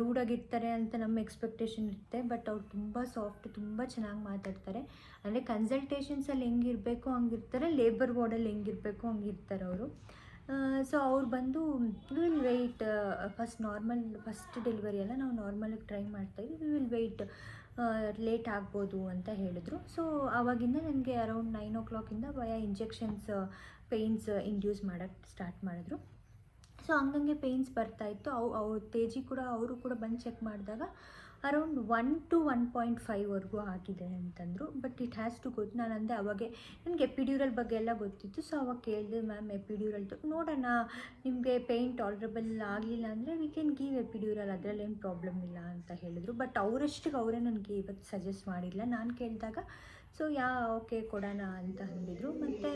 ರೂಢಾಗಿರ್ತಾರೆ ಅಂತ ನಮ್ಮ ಎಕ್ಸ್ಪೆಕ್ಟೇಷನ್ ಇರುತ್ತೆ. ಬಟ್ ಅವ್ರು ತುಂಬ ಸಾಫ್ಟ್, ತುಂಬ ಚೆನ್ನಾಗಿ ಮಾತಾಡ್ತಾರೆ. ಅಂದರೆ ಕನ್ಸಲ್ಟೇಷನ್ಸಲ್ಲಿ ಹೆಂಗಿರಬೇಕು ಹಂಗಿರ್ತಾರೆ, ಲೇಬರ್ ವಾರ್ಡಲ್ಲಿ ಹೆಂಗಿರಬೇಕು ಹಂಗಿರ್ತಾರೆ ಅವರು. ಸೊ ಅವ್ರು ಬಂದು ವಿಲ್ ವೆಯ್ಟ್, ಫಸ್ಟ್ ಡೆಲಿವರಿ ಎಲ್ಲ ನಾವು ನಾರ್ಮಲಾಗಿ ಟ್ರೈ ಮಾಡ್ತಾಯಿದ್ವಿ, ವಿಲ್ ವೆಯ್ಟ್, ಲೇಟ್ ಆಗ್ಬೋದು ಅಂತ ಹೇಳಿದ್ರು. ಸೊ ಆವಾಗಿಂದ ನನಗೆ ಅರೌಂಡ್ 9 o'clock ವಯ ಇಂಜೆಕ್ಷನ್ಸ್ ಪೇಯ್ನ್ಸ್ ಇಂಡ್ಯೂಸ್ ಮಾಡೋಕ್ಕೆ ಸ್ಟಾರ್ಟ್ ಮಾಡಿದ್ರು. ಸೊ ಹಂಗಂಗೆ ಪೇಯ್ನ್ಸ್ ಬರ್ತಾಯಿತ್ತು. ಅವರು ಕೂಡ ಬಂದು ಚೆಕ್ ಮಾಡಿದಾಗ ಅರೌಂಡ್ 1 to 1.5 ಆಗಿದೆ ಅಂತಂದರು. ಬಟ್ ಇಟ್ ಹ್ಯಾಸ್ ಟು ಗೊತ್ತು. ನಾನು ಅಂದೆ ಅವಾಗೆ, ನನಗೆ ಎಪಿಡ್ಯೂರಲ್ ಬಗ್ಗೆ ಎಲ್ಲ ಗೊತ್ತಿತ್ತು. ಸೊ ಅವಾಗ ಕೇಳಿದೆ, ಮ್ಯಾಮ್ ಎಪಿಡ್ಯೂರಲ್ ನೋಡೋಣ, ನಿಮಗೆ ಪೇಯ್ನ್ ಟಾಲರಬಲ್ ಆಗಲಿಲ್ಲ ಅಂದರೆ ವಿ ಕ್ಯಾನ್ ಗಿವ್ ಎಪಿಡ್ಯೂರಲ್, ಅದರಲ್ಲೇನು ಪ್ರಾಬ್ಲಮ್ ಇಲ್ಲ ಅಂತ ಹೇಳಿದರು. ಬಟ್ ಅವರೇ ನನಗೆ ಇವತ್ತು ಸಜೆಸ್ಟ್ ಮಾಡಿಲ್ಲ. ನಾನು ಕೇಳಿದಾಗ ಸೊ ಓಕೆ ಕೊಡೋಣ ಅಂತ ಅಂದಿದ್ರು. ಮತ್ತು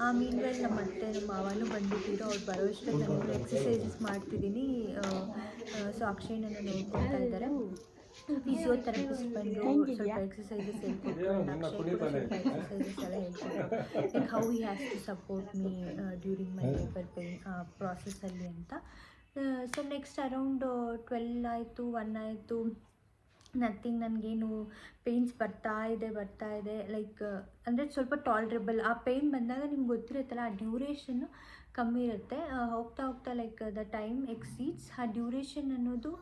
ಆಮೇಲೆ ನಮ್ಮ ಅತ್ತೆ ನಮ್ಮ ಮಾವನೂ ಬಂದುಬಿಟ್ಟಿದ್ರು. ಅವ್ರು ಬರೋಷ್ಟರಲ್ಲಿ ನಾನು ಎಕ್ಸಸೈಸಸ್ ಮಾಡ್ತಿದ್ದೀನಿ. ಸೊ ಅಕ್ಷಯ್ ನನ್ನ ನೋಡ್ಕೊಳ್ತಾ ಇದ್ದಾರೆ. ಫಿಸಿಯೋಥೆರಪಿಸ್ಟ್ ಬಂದು ಸ್ವಲ್ಪ ಎಕ್ಸಸೈಸಸ್ ಹೇಳ್ಕೊಟ್ರು. ಅಕ್ಷಯ್ ಕೂಡ ಸ್ವಲ್ಪ ಎಕ್ಸಸೈಸಸ್ ಎಲ್ಲ ಹೇಳ್ಕೊಟ್ರು, like how he has to support me during my labour pain ಪ್ರಾಸೆಸ್ಸಲ್ಲಿ ಅಂತ. ಸೊ ನೆಕ್ಸ್ಟ್ ಅರೌಂಡ್ 12 ಆಯಿತು, 1 ಆಯಿತು, ನಥಿಂಗ್. ನನಗೇನು ಪೇಯ್ನ್ಸ್ ಬರ್ತಾ ಇದೆ ಲೈಕ್ ಅಂದರೆ ಸ್ವಲ್ಪ ಟಾಲರೇಬಲ್. ಆ ಪೇಯ್ನ್ ಬಂದಾಗ ನಿಮ್ಗೆ ಗೊತ್ತಿರುತ್ತಲ್ಲ, ಆ ಡ್ಯೂರೇಷನ್ನು ಕಮ್ಮಿ ಇರುತ್ತೆ. ಹೋಗ್ತಾ ಲೈಕ್ ದ ಟೈಮ್ ಎಕ್ಸೀಡ್ಸ್, ಆ ಡ್ಯೂರೇಷನ್ ಅನ್ನೋದು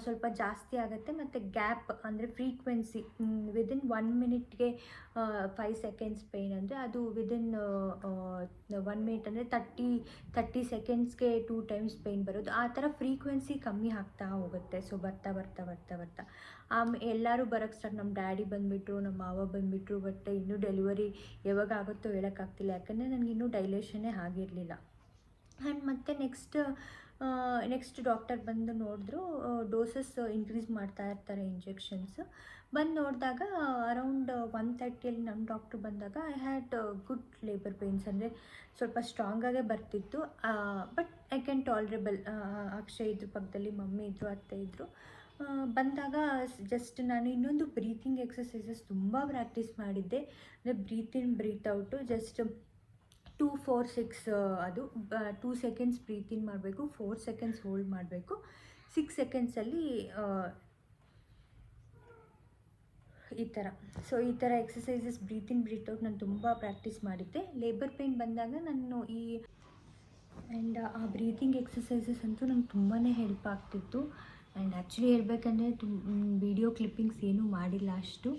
ಸ್ವಲ್ಪ ಜಾಸ್ತಿ ಆಗುತ್ತೆ. ಮತ್ತು ಗ್ಯಾಪ್ ಅಂದರೆ frequency within 1 minute 5 seconds pain ಅಂದರೆ ಅದು ವಿದಿನ್ 1 minute ಅಂದರೆ 30 seconds 2 times ಪೇಯ್ನ್ ಬರೋದು. ಆ ಥರ ಫ್ರೀಕ್ವೆನ್ಸಿ ಕಮ್ಮಿ ಆಗ್ತಾ ಹೋಗುತ್ತೆ. ಸೊ ಬರ್ತಾ ಎಲ್ಲರೂ ಬರೋಕ್ಕೆ ಸ್ಟಾರ್ಟ್. ನಮ್ಮ ಡ್ಯಾಡಿ ಬಂದುಬಿಟ್ರು, ನಮ್ಮ ಮಾವ ಬಂದುಬಿಟ್ರು. ಬಟ್ ಇನ್ನೂ ಡೆಲಿವರಿ ಯಾವಾಗ ಆಗುತ್ತೋ ಹೇಳೋಕ್ಕಾಗ್ತಿಲ್ಲ, ಯಾಕಂದರೆ ನನಗಿನ್ನೂ ಡೈಲೇಷನ್ನೇ ಆಗಿರಲಿಲ್ಲ. ಆ್ಯಂಡ್ ಮತ್ತು ನೆಕ್ಸ್ಟ್ ನೆಕ್ಸ್ಟ್ ಡಾಕ್ಟರ್ ಬಂದು ನೋಡಿದ್ರು, ಡೋಸಸ್ ಇನ್ಕ್ರೀಸ್ ಮಾಡ್ತಾ ಇರ್ತಾರೆ ಇಂಜೆಕ್ಷನ್ಸ್. ಬಂದು ನೋಡಿದಾಗ ಅರೌಂಡ್ 1:30 ನಮ್ಮ ಡಾಕ್ಟ್ರು ಬಂದಾಗ I had good labour pains. ಅಂದರೆ ಸ್ವಲ್ಪ ಸ್ಟ್ರಾಂಗಾಗೇ ಬರ್ತಿತ್ತು, ಬಟ್ ಐ ಕ್ಯಾನ್ ಟಾಲ್ರೇಬಲ್. ಅಕ್ಷಯ್ ಇದ್ರ ಪಕ್ಕದಲ್ಲಿ, ಮಮ್ಮಿ ಇದ್ದರು, ಅತ್ತೆ ಇದ್ದರು. ಬಂದಾಗ ಜಸ್ಟ್ ನಾನು ಇನ್ನೊಂದು ಬ್ರೀತಿಂಗ್ ಎಕ್ಸಸೈಸಸ್ ತುಂಬ ಪ್ರಾಕ್ಟೀಸ್ ಮಾಡಿದ್ದೆ. ಅಂದರೆ ಬ್ರೀತ್ ಇನ್ ಬ್ರೀತ್ ಔಟು ಜಸ್ಟ್ 2 4 6 ಅದು 2 ಸೆಕೆಂಡ್ಸ್ ಬ್ರೀತ್ ಇನ್ ಮಾಡಬೇಕು, 4 ಸೆಕೆಂಡ್ಸ್ ಹೋಲ್ಡ್ ಮಾಡಬೇಕು, 6 ಸೆಕೆಂಡ್ಸಲ್ಲಿ ಈ ಥರ. ಸೊ ಈ ಥರ ಎಕ್ಸಸೈಸಸ್ ಬ್ರೀತ್ ಇನ್ ಬ್ರೀತ್ ಔಟ್ ನಾನು ತುಂಬ ಪ್ರಾಕ್ಟೀಸ್ ಮಾಡಿದ್ದೆ. ಲೇಬರ್ ಪೇಯ್ನ್ ಬಂದಾಗ ನಾನು ಆ್ಯಂಡ್ ಆ ಬ್ರೀತಿಂಗ್ ಎಕ್ಸಸೈಸಸ್ ಅಂತೂ ನಂಗೆ ತುಂಬಾ ಹೆಲ್ಪ್ ಆಗ್ತಿತ್ತು. ಆ್ಯಂಡ್ ಆ್ಯಕ್ಚುಲಿ ಹೇಳ್ಬೇಕಂದ್ರೆ ವೀಡಿಯೋ ಕ್ಲಿಪ್ಪಿಂಗ್ಸ್ ಏನೂ ಮಾಡಿಲ್ಲ ಅಷ್ಟು,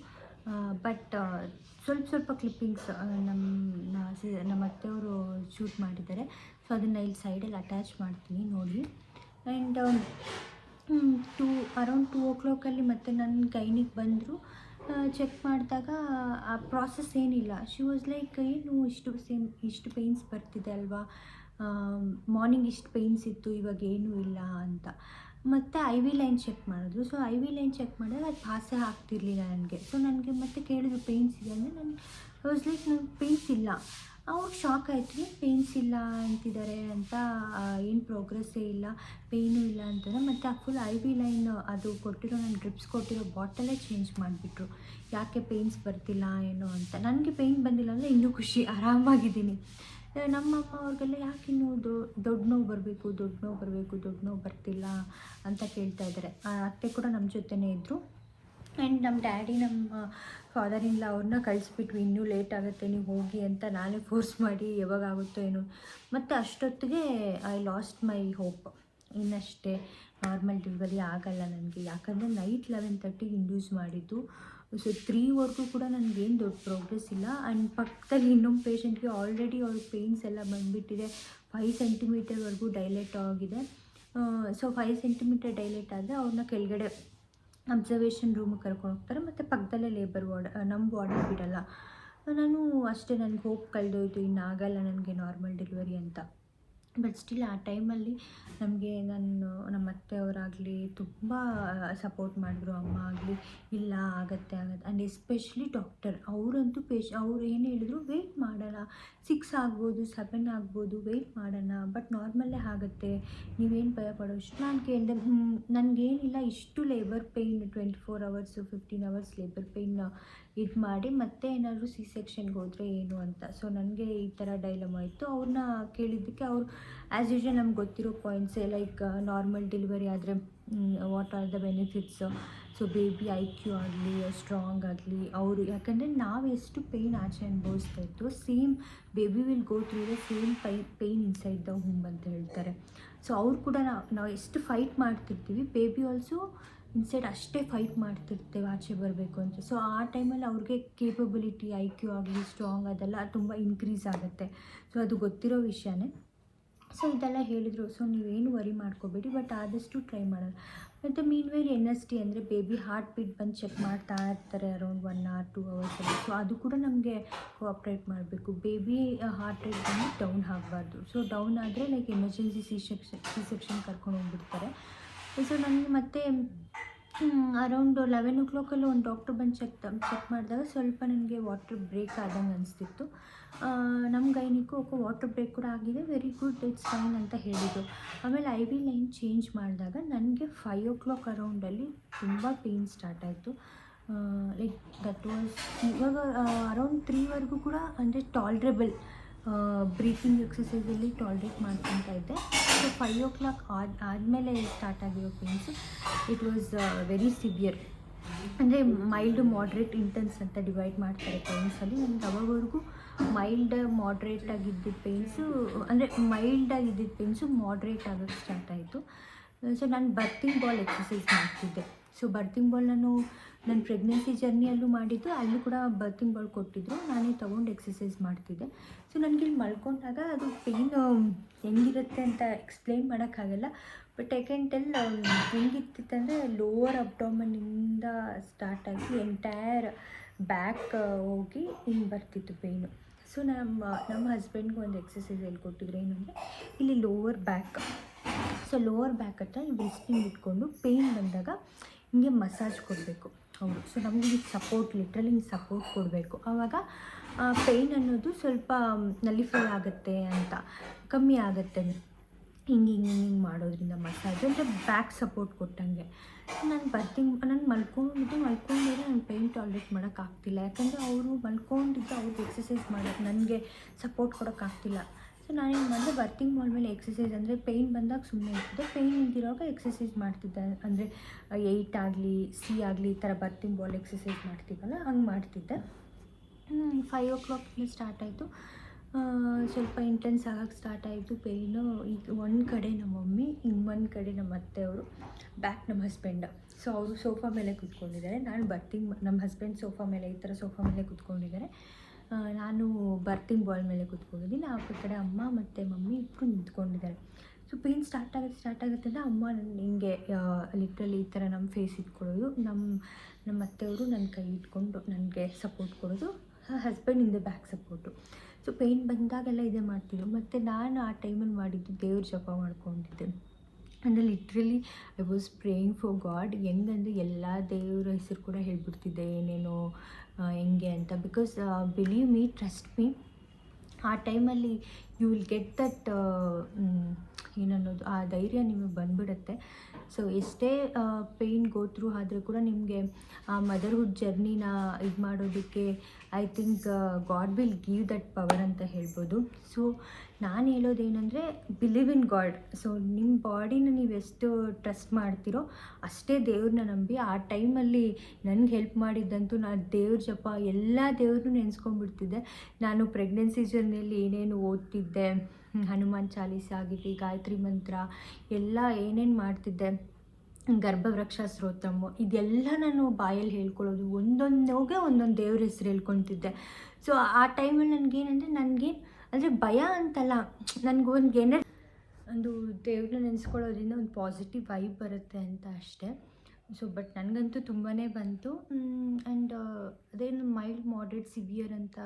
ಬಟ್ ಸ್ವಲ್ಪ ಕ್ಲಿಪ್ಪಿಂಗ್ಸ್ ನಮ್ಮ ಅತ್ತೆಯವರು ಶೂಟ್ ಮಾಡಿದ್ದಾರೆ. ಸೊ ಅದನ್ನು ಇಲ್ಲಿ ಸೈಡಲ್ಲಿ ಅಟ್ಯಾಚ್ ಮಾಡ್ತೀನಿ ನೋಡಿ. ಆ್ಯಂಡ್ ಅರೌಂಡ್ 2 o'clock ಮತ್ತೆ ನನ್ನ ಗೈನಿಗೆ ಬಂದರು. ಚೆಕ್ ಮಾಡಿದಾಗ ಆ ಪ್ರಾಸೆಸ್ ಏನಿಲ್ಲ. ಶಿ ವಾಸ್ ಲೈಕ್, ಏನು ಇಷ್ಟು ಪೇಯ್ನ್ಸ್ ಬರ್ತಿದೆ ಅಲ್ವಾ, ಮಾರ್ನಿಂಗ್ ಇಷ್ಟು ಪೇಯ್ನ್ಸ್ ಇತ್ತು, ಇವಾಗ ಏನೂ ಇಲ್ಲ ಅಂತ. ಮತ್ತು ಐ ವಿ ಲೈನ್ ಚೆಕ್ ಮಾಡಿದ್ರು. So I V line check ಮಾಡಿದಾಗ ಅದು ಪಾಸೇ ಆಗ್ತಿರ್ಲಿಲ್ಲ ನನಗೆ. ಸೊ ನನಗೆ ಮತ್ತೆ ಕೇಳಿದ್ರು ಪೇಯ್ನ್ಸ್ ಇದೆ ಅಂದರೆ, ನಾನು ವಾಸ್ ಲೈಕ್ ನನಗೆ ಪೇಯ್ನ್ಸ್ ಇಲ್ಲ. ಅವ್ರಿಗೆ ಶಾಕ್ ಆಯಿತು, ಪೇಯ್ನ್ಸ್ ಇಲ್ಲ ಅಂತಿದ್ದಾರೆ ಅಂತ, ಏನು ಪ್ರೋಗ್ರೆಸ್ಸೇ ಇಲ್ಲ, ಪೇಯ್ನೂ ಇಲ್ಲ ಅಂತಂದರೆ. ಮತ್ತು ಆ ಫುಲ್ ಐ ವಿ ಲೈನ್ ಅದು ಕೊಟ್ಟಿರೋ, ನಾನು ಡ್ರಿಪ್ಸ್ ಕೊಟ್ಟಿರೋ ಬಾಟಲೇ ಚೇಂಜ್ ಮಾಡಿಬಿಟ್ರು. ಯಾಕೆ ಪೇಯ್ನ್ಸ್ ಬರ್ತಿಲ್ಲ ಏನೋ ಅಂತ. ನನಗೆ ಪೇಯ್ನ್ ಬಂದಿಲ್ಲ ಅಂದರೆ ಇನ್ನೂ ಖುಷಿ, ಆರಾಮಾಗಿದ್ದೀನಿ. ನಮ್ಮಮ್ಮ ಅವ್ರಿಗೆಲ್ಲ ಯಾಕೆ ಇನ್ನೂ ದೊಡ್ಡ ನೋವು ಬರ್ತಿಲ್ಲ ಅಂತ ಕೇಳ್ತಾ ಇದ್ದಾರೆ. ಅತ್ತೆ ಕೂಡ ನಮ್ಮ ಜೊತೆನೇ ಇದ್ದರು. ಆ್ಯಂಡ್ ನಮ್ಮ ಡ್ಯಾಡಿ, ನಮ್ಮ ಫಾದರ್ ಇನ್ ಲಾ ಅವ್ರನ್ನ ಕಳಿಸ್ಬಿಟ್ವಿ, ಇನ್ನೂ ಲೇಟ್ ಆಗುತ್ತೆ ನೀವು ಹೋಗಿ ಅಂತ. ನಾನೇ ಫೋರ್ಸ್ ಮಾಡಿ ಯಾವಾಗ ಆಗುತ್ತೋ ಏನೋ. ಮತ್ತು ಅಷ್ಟೊತ್ತಿಗೆ ಐ ಲಾಸ್ಟ್ ಮೈ ಹೋಪ್, ಇನ್ನಷ್ಟೇ ನಾರ್ಮಲ್ ಡೆಲಿವರಿ ಆಗಲ್ಲ ನನಗೆ. ಯಾಕಂದರೆ ನೈಟ್ 11:30 ಇಂಡ್ಯೂಸ್ ಮಾಡಿದ್ದು. ಸೊ 3ವರೆಗೂ ಕೂಡ ನನಗೇನು ದೊಡ್ಡ ಪ್ರೋಗ್ರೆಸ್ ಇಲ್ಲ. ಆ್ಯಂಡ್ ಪಕ್ಕದಲ್ಲಿ ಇನ್ನೊಂದು ಪೇಷಂಟ್ಗೆ ಆಲ್ರೆಡಿ ಅವ್ರಿಗೆ ಪೇಯ್ನ್ಸ್ ಎಲ್ಲ ಬಂದುಬಿಟ್ಟಿದೆ. 5 ಸೆಂಟಿಮೀಟರ್ವರೆಗೂ ಡೈಲೇಟ್ ಆಗಿದೆ. ಸೊ 5 ಸೆಂಟಿಮೀಟರ್ ಡೈಲೇಟ್ ಆದರೆ ಅವ್ರನ್ನ ಕೆಳಗಡೆ ಅಬ್ಸರ್ವೇಷನ್ ರೂಮಿಗೆ ಕರ್ಕೊಂಡು ಹೋಗ್ತಾರೆ. ಮತ್ತು ಪಕ್ಕದಲ್ಲೇ ಲೇಬರ್ ವಾರ್ಡ್, ನಮ್ಮ ವಾರ್ಡಿಗೆ ಬಿಡೋಲ್ಲ. ನಾನು ಅಷ್ಟೇ, ನನಗೆ ಹೋಪ್ ಕಳೆದೋಯ್ತು, ಇನ್ನು ಆಗಲ್ಲ ನನಗೆ ನಾರ್ಮಲ್ ಡೆಲಿವರಿ ಅಂತ. ಬಟ್ ಸ್ಟಿಲ್ ಆ ಟೈಮಲ್ಲಿ ನಮಗೆ ನಮ್ಮ ಅತ್ತೆಯವರಾಗಲಿ ತುಂಬ ಸಪೋರ್ಟ್ ಮಾಡಿದ್ರು, ಅಮ್ಮ ಆಗಲಿ, ಇಲ್ಲ ಆಗುತ್ತೆ. ಆ್ಯಂಡ್ ಎಸ್ಪೆಷಲಿ ಡಾಕ್ಟರ್ ಅವರಂತೂ ಅವ್ರು ಏನು ಹೇಳಿದ್ರು, ವೆಯ್ಟ್ ಮಾಡೋಣ, 6 ಆಗ್ಬೋದು, 7 ಆಗ್ಬೋದು, ವೆಯ್ಟ್ ಮಾಡೋಣ, ಬಟ್ ನಾರ್ಮಲ್ಲೇ ಆಗುತ್ತೆ, ನೀವೇನು ಭಯ ಪಡೋಷ್ಟು. ನಾನು ಕೇಳಿದೆ, ನನಗೇನಿಲ್ಲ, ಇಷ್ಟು labour pain 24 hours 15 hours labour pain ಇದು ಮಾಡಿ ಮತ್ತೆ ಏನಾದರೂ ಸಿ ಸೆಕ್ಷನ್ಗೆ ಹೋದರೆ ಏನು ಅಂತ. ಸೊ ನನಗೆ ಈ ಥರ ಡೈಲಮಾ ಇತ್ತು. ಅವ್ರನ್ನ ಕೇಳಿದ್ದಕ್ಕೆ ಅವರು ಆ್ಯಸ್ ಯೂಶ್ವಲ್ ನಮ್ಗೆ ಗೊತ್ತಿರೋ ಪಾಯಿಂಟ್ಸೇ, ಲೈಕ್ ನಾರ್ಮಲ್ ಡೆಲಿವರಿ ಆದರೆ what are the benefits. So baby IQ ಆಗಲಿ, ಸ್ಟ್ರಾಂಗ್ ಆಗಲಿ, ಅವರು ಯಾಕಂದರೆ ನಾವು ಎಷ್ಟು ಪೇಯ್ನ್ ಆಚೆ ಅನುಭವಿಸ್ತಾ ಇತ್ತು, same baby will go through the same pain inside the home ಅಂತ ಹೇಳ್ತಾರೆ. ಸೊ ಅವ್ರು ಕೂಡ ನಾವು ಎಷ್ಟು ಫೈಟ್ ಮಾಡ್ತಿರ್ತೀವಿ, ಬೇಬಿ ಆಲ್ಸೋ ಇನ್ಸೈಡ್ ಅಷ್ಟೇ ಫೈಟ್ ಮಾಡ್ತಿರ್ತೇವೆ ಆಚೆ ಬರಬೇಕು ಅಂತ. ಸೊ ಆ ಟೈಮಲ್ಲಿ ಅವ್ರಿಗೆ ಕೇಪಬಿಲಿಟಿ, IQ ಆಗಲಿ, ಸ್ಟ್ರಾಂಗ್ ಅದೆಲ್ಲ ತುಂಬ ಇನ್ಕ್ರೀಸ್ ಆಗುತ್ತೆ. ಸೊ ಅದು ಗೊತ್ತಿರೋ ವಿಷಯನೇ. ಸೊ ಇದೆಲ್ಲ ಹೇಳಿದರು. ಸೊ ನೀವೇನು ವರಿ ಮಾಡ್ಕೋಬೇಡಿ, ಬಟ್ ಆದಷ್ಟು ಟ್ರೈ ಮಾಡೋಣ. ಮತ್ತು ಮೀನ್ವೇಲ್ NST ಅಂದರೆ ಬೇಬಿ ಹಾರ್ಟ್ ಬೀಟ್ ಬಂದು ಚೆಕ್ ಮಾಡ್ತಾ ಇರ್ತಾರೆ ಅರೌಂಡ್ 1 hour 2 hours ಅಲ್ಲಿ. ಸೊ ಅದು ಕೂಡ ನಮಗೆ ಕೋಆಪ್ರೇಟ್ ಮಾಡಬೇಕು. ಬೇಬಿ ಹಾರ್ಟ್ ರೇಟ್ ಬಂದು ಡೌನ್ ಆಗಬಾರ್ದು. ಸೊ ಡೌನ್ ಆದರೆ ಲೈಕ್ ಎಮರ್ಜೆನ್ಸಿ ಸಿ ಸೆಕ್ಷನ್ ಕರ್ಕೊಂಡು ಹೋಗ್ಬಿಡ್ತಾರೆ. ಸೊ ನನಗೆ ಮತ್ತೆ ಅರೌಂಡ್ 11 o'clock ಒಂದು ಡಾಕ್ಟ್ರು ಬಂದು ಚೆಕ್ ಮಾಡಿದಾಗ ಸ್ವಲ್ಪ ನನಗೆ ವಾಟರ್ ಬ್ರೇಕ್ ಆದಂಗೆ ಅನಿಸ್ತಿತ್ತು. ನಮ್ಮ ಗೈನಿಗೂ ವಾಟರ್ ಬ್ರೇಕ್ ಕೂಡ ಆಗಿದೆ, ವೆರಿ ಗುಡ್, ಇಟ್ಸ್ ಫೈನ್ ಅಂತ ಹೇಳಿದರು. ಆಮೇಲೆ ಐ ವಿ ಲೈನ್ ಚೇಂಜ್ ಮಾಡಿದಾಗ ನನಗೆ 5 o'clock ಅರೌಂಡಲ್ಲಿ ತುಂಬ ಪೇಯ್ನ್ ಸ್ಟಾರ್ಟ್ ಆಯಿತು. ಲೈಕ್ ದಟ್ ವಾಸ್, ಇವಾಗ ಅರೌಂಡ್ 3ವರೆಗೂ ಕೂಡ ಅಂದರೆ ಟಾಲ್ರೇಬಲ್, ಬ್ರೀತಿಂಗ್ ಎಕ್ಸಸೈಸಲ್ಲಿ ಟಾಲ್ರೇಟ್ ಮಾಡ್ಕೊತಾ ಇದ್ದೆ. ಸೊ 5 o'clock ಆದಮೇಲೆ ಸ್ಟಾರ್ಟ್ ಆಗಿರೋ pains, it was very severe. ಅಂದರೆ ಮೈಲ್ಡ್, ಮಾಡ್ರೇಟ್, ಇಂಟೆನ್ಸ್ ಅಂತ ಡಿವೈಡ್ ಮಾಡ್ತಾರೆ ಪೇಯ್ನ್ಸಲ್ಲಿ. ನನಗೆ ಅವಾಗವರೆಗೂ ಮೈಲ್ಡ್ ಮಾಡ್ರೇಟ್ ಆಗಿದ್ದ ಪೇಯ್ನ್ಸು, ಅಂದರೆ ಮೈಲ್ಡ್ ಆಗಿದ್ದಿದ್ದ ಪೇಯ್ನ್ಸು ಮಾಡ್ರೇಟ್ ಆಗೋಕ್ಕೆ ಸ್ಟಾರ್ಟ್ ಆಯಿತು. ಸೊ ನಾನು ಬರ್ತಿಂಗ್ ಬಾಲ್ ಎಕ್ಸಸೈಸ್ ಮಾಡ್ತಿದ್ದೆ. ಸೊ ಬರ್ತಿಂಗ್ ಬಾಲ್ ನಾನು ನನ್ನ ಪ್ರೆಗ್ನೆನ್ಸಿ ಜರ್ನಿಯಲ್ಲೂ ಮಾಡಿದ್ದು, ಅಲ್ಲೂ ಕೂಡ ಬರ್ತಿಂಗ್ ಬಾಲ್ ಕೊಟ್ಟಿದ್ದರು, ನಾನೇ ತೊಗೊಂಡು ಎಕ್ಸಸೈಸ್ ಮಾಡ್ತಿದ್ದೆ. ಸೊ ನನಗೆ ಇಲ್ಲಿ ಮಲ್ಕೊಂಡಾಗ ಅದು ಪೇಯ್ನ್ ಹೆಂಗಿರುತ್ತೆ ಅಂತ ಎಕ್ಸ್ಪ್ಲೇನ್ ಮಾಡೋಕ್ಕಾಗಲ್ಲ, ಬಟ್ ಐ ಕ್ಯಾನ್ ಟೆಲ್ ಹೆಂಗಿತ್ತಿತ್ತಂದರೆ ಲೋವರ್ ಅಬ್ಡಾಮನಿಂದ ಸ್ಟಾರ್ಟ್ ಆಗಿ ಎಂಟೈರ್ ಬ್ಯಾಕ್ ಹೋಗಿ ಹಿಂಗೆ ಬರ್ತಿತ್ತು ಪೇಯ್ನು. ಸೊ ನಮ್ಮ ಹಸ್ಬೆಂಡ್ಗೂ ಒಂದು ಎಕ್ಸಸೈಸ್ ಹೇಳ್ಕೊಟ್ಟಿದ್ರು, ಏನಂದರೆ ಇಲ್ಲಿ lower back. So lower back ಹತ್ರ ವೆಸ್ಟಿಂಗ್ ಇಟ್ಕೊಂಡು ಪೇಯ್ನ್ ಬಂದಾಗ ಹಿಂಗೆ ಮಸಾಜ್ ಕೊಡಬೇಕು ಅವರು. ಸೊ ನಮಗೆ ಸಪೋರ್ಟ್, ಲಿಟ್ರಲಿ ಸಪೋರ್ಟ್ ಕೊಡಬೇಕು. ಆವಾಗ ಪೇಯ್ನ್ ಅನ್ನೋದು ಸ್ವಲ್ಪ ನಲಿಫೈ ಆಗುತ್ತೆ ಅಂತ, ಕಮ್ಮಿ ಆಗುತ್ತೆ ಹಿಂಗೆ ಮಾಡೋದ್ರಿಂದ ಮಸಾಜ್ ಅಂದರೆ ಬ್ಯಾಕ್ ಸಪೋರ್ಟ್ ಕೊಟ್ಟಂಗೆ. ನಾನು ಮಲ್ಕೊಂಡಿದ್ದೆ ನಾನು ಪೇಯ್ನ್ ಟಾಲರೇಟ್ ಮಾಡೋಕ್ಕಾಗ್ತಿಲ್ಲ, ಯಾಕಂದರೆ ಅವರು ಮಲ್ಕೊಂಡಿದ್ದು ಅವ್ರಿಗೆ ಎಕ್ಸಸೈಸ್ ಮಾಡೋಕ್ಕೆ ನನಗೆ ಸಪೋರ್ಟ್ ಕೊಡೋಕ್ಕಾಗ್ತಿಲ್ಲ. ಸೊ ನಾನೇನು ಮಾಡಿದೆ, ಬರ್ತಿಂಗ್ ಬಾಲ್ ಮೇಲೆ ಎಕ್ಸಸೈಸ್ ಅಂದರೆ ಪೇಯ್ನ್ ಬಂದಾಗ ಸುಮ್ಮನೆ ಇರ್ತಿದ್ದೆ, ಪೇಯ್ನ್ ಇದ್ದಿರುವಾಗ ಎಕ್ಸಸೈಸ್ ಮಾಡ್ತಿದ್ದೆ. ಅಂದರೆ 8 ಆಗಲಿ C ಆಗಲಿ ಈ ಥರ ಬರ್ತಿಂಗ್ ಬಾಲ್ ಎಕ್ಸಸೈಸ್ ಮಾಡ್ತೀವಲ್ಲ ಹಂಗೆ ಮಾಡ್ತಿದ್ದೆ. 5 o'clock ಸ್ಟಾರ್ಟ್ ಆಯಿತು, ಸ್ವಲ್ಪ ಇಂಟೆನ್ಸ್ ಆಗೋಕ್ಕೆ ಸ್ಟಾರ್ಟ್ ಆಯಿತು ಪೇಯ್ನು. ಈಗ ಒಂದು ಕಡೆ ನಮ್ಮ ಮಮ್ಮಿ, ಇನ್ನೊಂದು ಕಡೆ ನಮ್ಮ ಅತ್ತೆಯವರು, ಬ್ಯಾಕ್ ನಮ್ಮ ಹಸ್ಬೆಂಡ್. ಸೊ ಅವರು ಸೋಫಾ ಮೇಲೆ ಕೂತ್ಕೊಂಡಿದ್ದಾರೆ, ನಾನು ನಮ್ಮ ಹಸ್ಬೆಂಡ್ ಸೋಫಾ ಮೇಲೆ, ಈ ಥರ ಸೋಫಾ ಮೇಲೆ ಕೂತ್ಕೊಂಡಿದ್ದಾರೆ, ನಾನು ಬರ್ತಿಂಗ್ ಬಾಲ್ ಮೇಲೆ ಕೂತ್ಕೊಂಡಿದ್ದೀನಿ. ಆ ಕಡೆ ಅಮ್ಮ ಮತ್ತು ಮಮ್ಮಿ ಇಬ್ಬರು ನಿಂತ್ಕೊಂಡಿದ್ದಾರೆ. ಸೊ ಪೇಯ್ನ್ ಸ್ಟಾರ್ಟ್ ಆಗುತ್ತೆ ಅಂದರೆ ಅಮ್ಮ ಹಿಂಗೆ ಲಿಟ್ರಲಿ ಈ ಥರ ನಮ್ಮ ಫೇಸ್ ಇಟ್ಕೊಳ್ಳೋದು, ನಮ್ಮ ಅತ್ತೆಯವರು ನನ್ನ ಕೈ ಇಟ್ಕೊಂಡು ನನಗೆ ಸಪೋರ್ಟ್ ಕೊಡೋದು, ಹಸ್ಬೆಂಡ್ ಇಂದ ಬ್ಯಾಕ್ ಸಪೋರ್ಟು. ಸೊ ಪೇಯ್ನ್ ಬಂದಾಗೆಲ್ಲ ಇದೇ ಮಾಡ್ತಿದ್ರು. ಮತ್ತು ನಾನು ಆ ಟೈಮಲ್ಲಿ ಮಾಡಿದ್ದು ದೇವ್ರ ಜಪ ಮಾಡ್ಕೊಂಡಿದ್ದೆ. ಅಂದರೆ literally I was praying for God. ಹೆಂಗಂದರೆ ಎಲ್ಲ ದೇವ್ರ ಹೆಸರು ಕೂಡ ಹೇಳ್ಬಿಡ್ತಿದ್ದೆ, ಏನೇನೋ ಹೆಂಗೆ ಅಂತ. Because believe me, trust me, ಆ ಟೈಮಲ್ಲಿ ಯು ವಿಲ್ ಗೆಟ್ ದಟ್ ಏನನ್ನೋದು, ಆ ಧೈರ್ಯ ನಿಮಗೆ ಬಂದುಬಿಡುತ್ತೆ. ಸೊ ಎಷ್ಟೇ ಪೇಯ್ನ್ ಗೋ ಥ್ರೂ ಆದರೂ ಕೂಡ ನಿಮಗೆ ಆ ಮದರ್ಹುಡ್ ಜರ್ನಿನ ಇದು ಮಾಡೋದಕ್ಕೆ I think god will give that power ಅಂತ ಹೇಳ್ಬೋದು. ಸೊ ನಾನು ಹೇಳೋದೇನೆಂದರೆ, ಬಿಲೀವ್ ಇನ್ ಗಾಡ್. ಸೊ ನಿಮ್ಮ ಬಾಡಿನ ನೀವು ಎಷ್ಟು ಟ್ರಸ್ಟ್ ಮಾಡ್ತೀರೋ ಅಷ್ಟೇ ದೇವ್ರನ್ನ ನಂಬಿ. ಆ ಟೈಮಲ್ಲಿ ನನಗೆ ಹೆಲ್ಪ್ ಮಾಡಿದ್ದಂತೂ ನಾನು ದೇವ್ರ ಜಪ ಎಲ್ಲ ದೇವ್ರನ್ನೂ ನೆನೆಸ್ಕೊಂಡ್ಬಿಡ್ತಿದ್ದೆ. ನಾನು ಪ್ರೆಗ್ನೆನ್ಸಿ ಜರ್ನಿಯಲ್ಲಿ ಏನೇನು ಓದ್ತಿದ್ದೆ, ಹನುಮಾನ್ ಚಾಲೀಸ ಆಗಿರಲಿ, ಗಾಯತ್ರಿ ಮಂತ್ರ ಎಲ್ಲ ಏನೇನು ಮಾಡ್ತಿದ್ದೆ, ಗರ್ಭವೃಕ್ಷ ಸ್ತೋತ್ರಮ್ಮು, ಇದೆಲ್ಲ ನಾನು ಬಾಯಲ್ಲಿ ಹೇಳ್ಕೊಳ್ಳೋದು, ಒಂದೊಂದು ದೇವ್ರ ಹೆಸ್ರು ಹೇಳ್ಕೊತಿದ್ದೆ. ಸೊ ಆ ಟೈಮಲ್ಲಿ ನನಗೆ ಅಂದರೆ ಭಯ ಅಂತಲ್ಲ, ನನಗೊಂದು ಒಂದು ದೇವ್ರನ್ನ ನೆನೆಸ್ಕೊಳ್ಳೋದ್ರಿಂದ ಒಂದು ಪಾಸಿಟಿವ್ ವೈಬ್ ಬರುತ್ತೆ ಅಂತ ಅಷ್ಟೇ. ಸೊ ಬಟ್ ನನಗಂತೂ ತುಂಬಾ ಬಂತು. ಆ್ಯಂಡ್ ಅದೇನು ಮೈಲ್ಡ್, ಮಾಡ್ರೇಟ್, ಸಿವಿಯರ್ ಅಂತ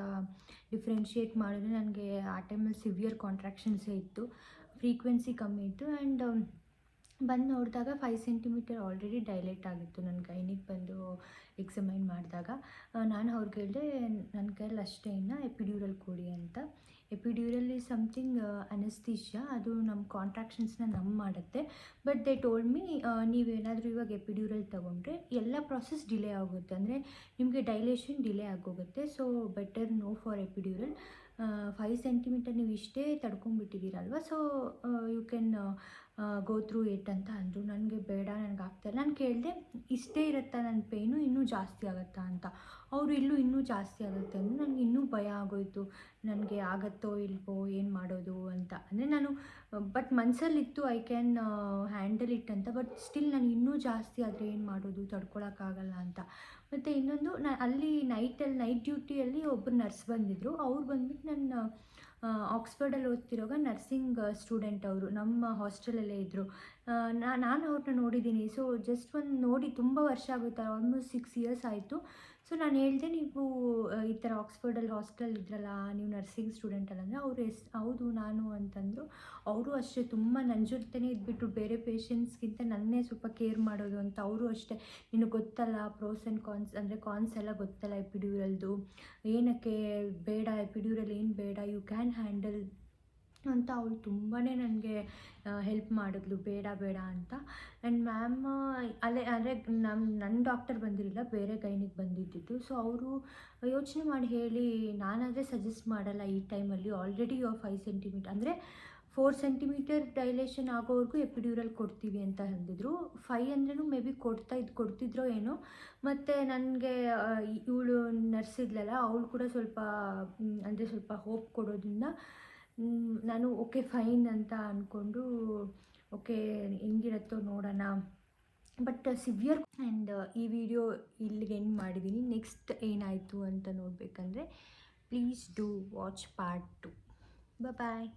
ಡಿಫ್ರೆನ್ಷಿಯೇಟ್ ಮಾಡಿದ್ರೆ ನನಗೆ ಆ ಟೈಮಲ್ಲಿ ಸಿವಿಯರ್ ಕಾಂಟ್ರಾಕ್ಷನ್ಸೇ ಇತ್ತು, ಫ್ರೀಕ್ವೆನ್ಸಿ ಕಮ್ಮಿ ಇತ್ತು. ಆ್ಯಂಡ್ ಬಂದು ನೋಡಿದಾಗ 5 ಸೆಂಟಿಮೀಟರ್ ಆಲ್ರೆಡಿ ಡೈಲೇಟ್ ಆಗಿತ್ತು. ನನ್ನ ಗೈನಿಗೆ ಬಂದು ಎಕ್ಸಾಮೈನ್ ಮಾಡಿದಾಗ ನಾನು ಅವ್ರಿಗೆ ಹೇಳಿದೆ, ನನ್ನ ಕೈಯಲ್ಲಿ ಅಷ್ಟೇ ಇನ್ನು ಎಪಿಡ್ಯೂರಲ್ ಕೊಡಿ ಅಂತ. ಎಪಿಡ್ಯೂರಲ್ ಈಸ್ ಸಮಥಿಂಗ್ ಅನೆಸ್ಥೀಷಿಯಾ, ಅದು ನಮ್ಮ ಕಾಂಟ್ರಾಕ್ಷನ್ಸ್ನ ಮಾಡುತ್ತೆ. ಬಟ್ ದೇ ಟೋಲ್ಡ್ ಮೀ, ನೀವೇನಾದರೂ ಇವಾಗ ಎಪಿಡ್ಯೂರಲ್ ತೊಗೊಂಡ್ರೆ ಎಲ್ಲ ಪ್ರಾಸೆಸ್ ಡಿಲೇ ಆಗುತ್ತೆ, ಅಂದರೆ ನಿಮಗೆ ಡೈಲೇಷನ್ ಡಿಲೇ ಆಗೋಗುತ್ತೆ. So better no for epidural. 5 centimetre ನೀವು ಇಷ್ಟೇ ತಡ್ಕೊಂಡ್ಬಿಟ್ಟಿದ್ದೀರಲ್ವ, so you can go through it ಅಂತ ಅಂದರು. ನನಗೆ ಬೇಡ, ನನಗೆ ಆಗ್ತಾಯಿಲ್ಲ. ನಾನು ಕೇಳಿದೆ, ಇಷ್ಟೇ ಇರುತ್ತಾ ನನ್ನ ಪೇಯ್ನು, ಇನ್ನೂ ಜಾಸ್ತಿ ಆಗುತ್ತಾ ಅಂತ. ಅವರು ಇನ್ನೂ ಜಾಸ್ತಿ ಆಗುತ್ತೆ ಅಂದರೆ ನನಗೆ ಇನ್ನೂ ಭಯ ಆಗೋಯಿತು, ನನಗೆ ಆಗುತ್ತೋ ಇಲ್ವೋ, ಏನು ಮಾಡೋದು ಅಂತ. ಅಂದರೆ ನಾನು ಬಟ್ ಮನಸ್ಸಲ್ಲಿತ್ತು ಐ ಕ್ಯಾನ್ ಹ್ಯಾಂಡಲ್ ಇಟ್ ಅಂತ. ಬಟ್ ಸ್ಟಿಲ್ ನಾನು ಇನ್ನೂ ಜಾಸ್ತಿ ಆದರೆ ಏನು ಮಾಡೋದು, ತಡ್ಕೊಳಕ್ಕಾಗಲ್ಲ ಅಂತ. ಮತ್ತು ಇನ್ನೊಂದು, ಅಲ್ಲಿ ನೈಟ್ ಡ್ಯೂಟಿಯಲ್ಲಿ ಒಬ್ಬರು ನರ್ಸ್ ಬಂದಿದ್ದರು. ಅವ್ರು ಬಂದ್ಬಿಟ್ಟು ನನ್ನ ಆಕ್ಸ್ಫರ್ಡಲ್ಲಿ ಓದ್ತಿರೋವಾಗ ನರ್ಸಿಂಗ್ ಸ್ಟೂಡೆಂಟ್ ಅವರು, ನಮ್ಮ ಹಾಸ್ಟೆಲಲ್ಲೇ ಇದ್ದರು. ನಾನು ಅವ್ರನ್ನ ನೋಡಿದ್ದೀನಿ. ಸೊ ಜಸ್ಟ್ ಒಂದು ನೋಡಿ ತುಂಬ ವರ್ಷ ಆಗುತ್ತೆ, ಆಲ್ಮೋಸ್ಟ್ 6 years ಆಯಿತು. ಸೊ ನಾನು ಹೇಳಿದೆ, ನೀವು ಈ ಥರ ಆಕ್ಸ್ಫರ್ಡಲ್ಲಿ ಹಾಸ್ಟೆಲ್ ಇದ್ರಲ್ಲ, ನೀವು ನರ್ಸಿಂಗ್ ಸ್ಟೂಡೆಂಟ್ ಅಲ್ಲ ಅಂದರೆ ಅವರು ಹೌದು ನಾನು ಅಂತಂದರು. ಅವರು ಅಷ್ಟೇ ತುಂಬ ನನ್ನ ಜೊತೆನೇ ಇದ್ಬಿಟ್ಟು ಬೇರೆ ಪೇಷಂಟ್ಸ್ಗಿಂತ ನನ್ನೇ ಸ್ವಲ್ಪ ಕೇರ್ ಮಾಡೋದು ಅಂತ. ಅವರು ಅಷ್ಟೇ, ನಿನಗೆ ಗೊತ್ತಲ್ಲ ಪ್ರೋಸ್ ಆ್ಯಂಡ್ ಕಾನ್ಸ್, ಅಂದರೆ ಕಾನ್ಸ್ ಎಲ್ಲ ಗೊತ್ತಲ್ಲ ಎಪಿಡ್ಯೂರಲ್ದು, ಏನಕ್ಕೆ ಬೇಡ ಎಪಿಡ್ಯೂರಲ್, ಏನು ಬೇಡ, ಯು ಕ್ಯಾನ್ ಹ್ಯಾಂಡಲ್ ಅಂತ. ಅವಳು ತುಂಬಾ ನನಗೆ ಹೆಲ್ಪ್ ಮಾಡಿದ್ಲು, ಬೇಡ ಅಂತ. ಆ್ಯಂಡ್ ಮ್ಯಾಮ್ ಅಂದರೆ ನನ್ನ ಡಾಕ್ಟರ್ ಬಂದಿರಲಿಲ್ಲ, ಬೇರೆ ಗೈನಿಗೆ ಬಂದಿದ್ದಿದ್ದು. ಸೊ ಅವರು ಯೋಚನೆ ಮಾಡಿ ಹೇಳಿ, ನಾನಾದರೆ ಸಜೆಸ್ಟ್ ಮಾಡಲ್ಲ ಈ ಟೈಮಲ್ಲಿ. ಆಲ್ರೆಡಿ 5 ಸೆಂಟಿಮೀಟರ್ ಅಂದರೆ 4 ಸೆಂಟಿಮೀಟರ್ ಡೈಲೇಷನ್ ಆಗೋವರೆಗೂ ಎಪಿಡ್ಯೂರಲ್ ಕೊಡ್ತೀವಿ ಅಂತ ಅಂದಿದ್ರು. 5 ಅಂದ್ರೂ ಮೇ ಬಿ ಕೊಡ್ತಿದ್ರೋ ಏನೋ. ಮತ್ತು ನನಗೆ ಇವಳು ನರ್ಸ್ ಇದ್ಲಲ್ಲ, ಅವಳು ಕೂಡ ಸ್ವಲ್ಪ ಅಂದರೆ ಸ್ವಲ್ಪ ಹೋಪ್ ಕೊಡೋದ್ರಿಂದ ನಾನು ಓಕೆ ಫೈನ್ ಅಂತ ಅಂದ್ಕೊಂಡು, ಓಕೆ ಹೆಂಗಿರುತ್ತೋ ನೋಡೋಣ. But severe. ಆ್ಯಂಡ್ ಈ ವಿಡಿಯೋ ಇಲ್ಲಿಗೆ ಎಂಡ್ ಮಾಡಿದ್ದೀನಿ. ನೆಕ್ಸ್ಟ್ ಏನಾಯಿತು ಅಂತ ನೋಡಬೇಕಂದ್ರೆ please do watch part 2. Bye.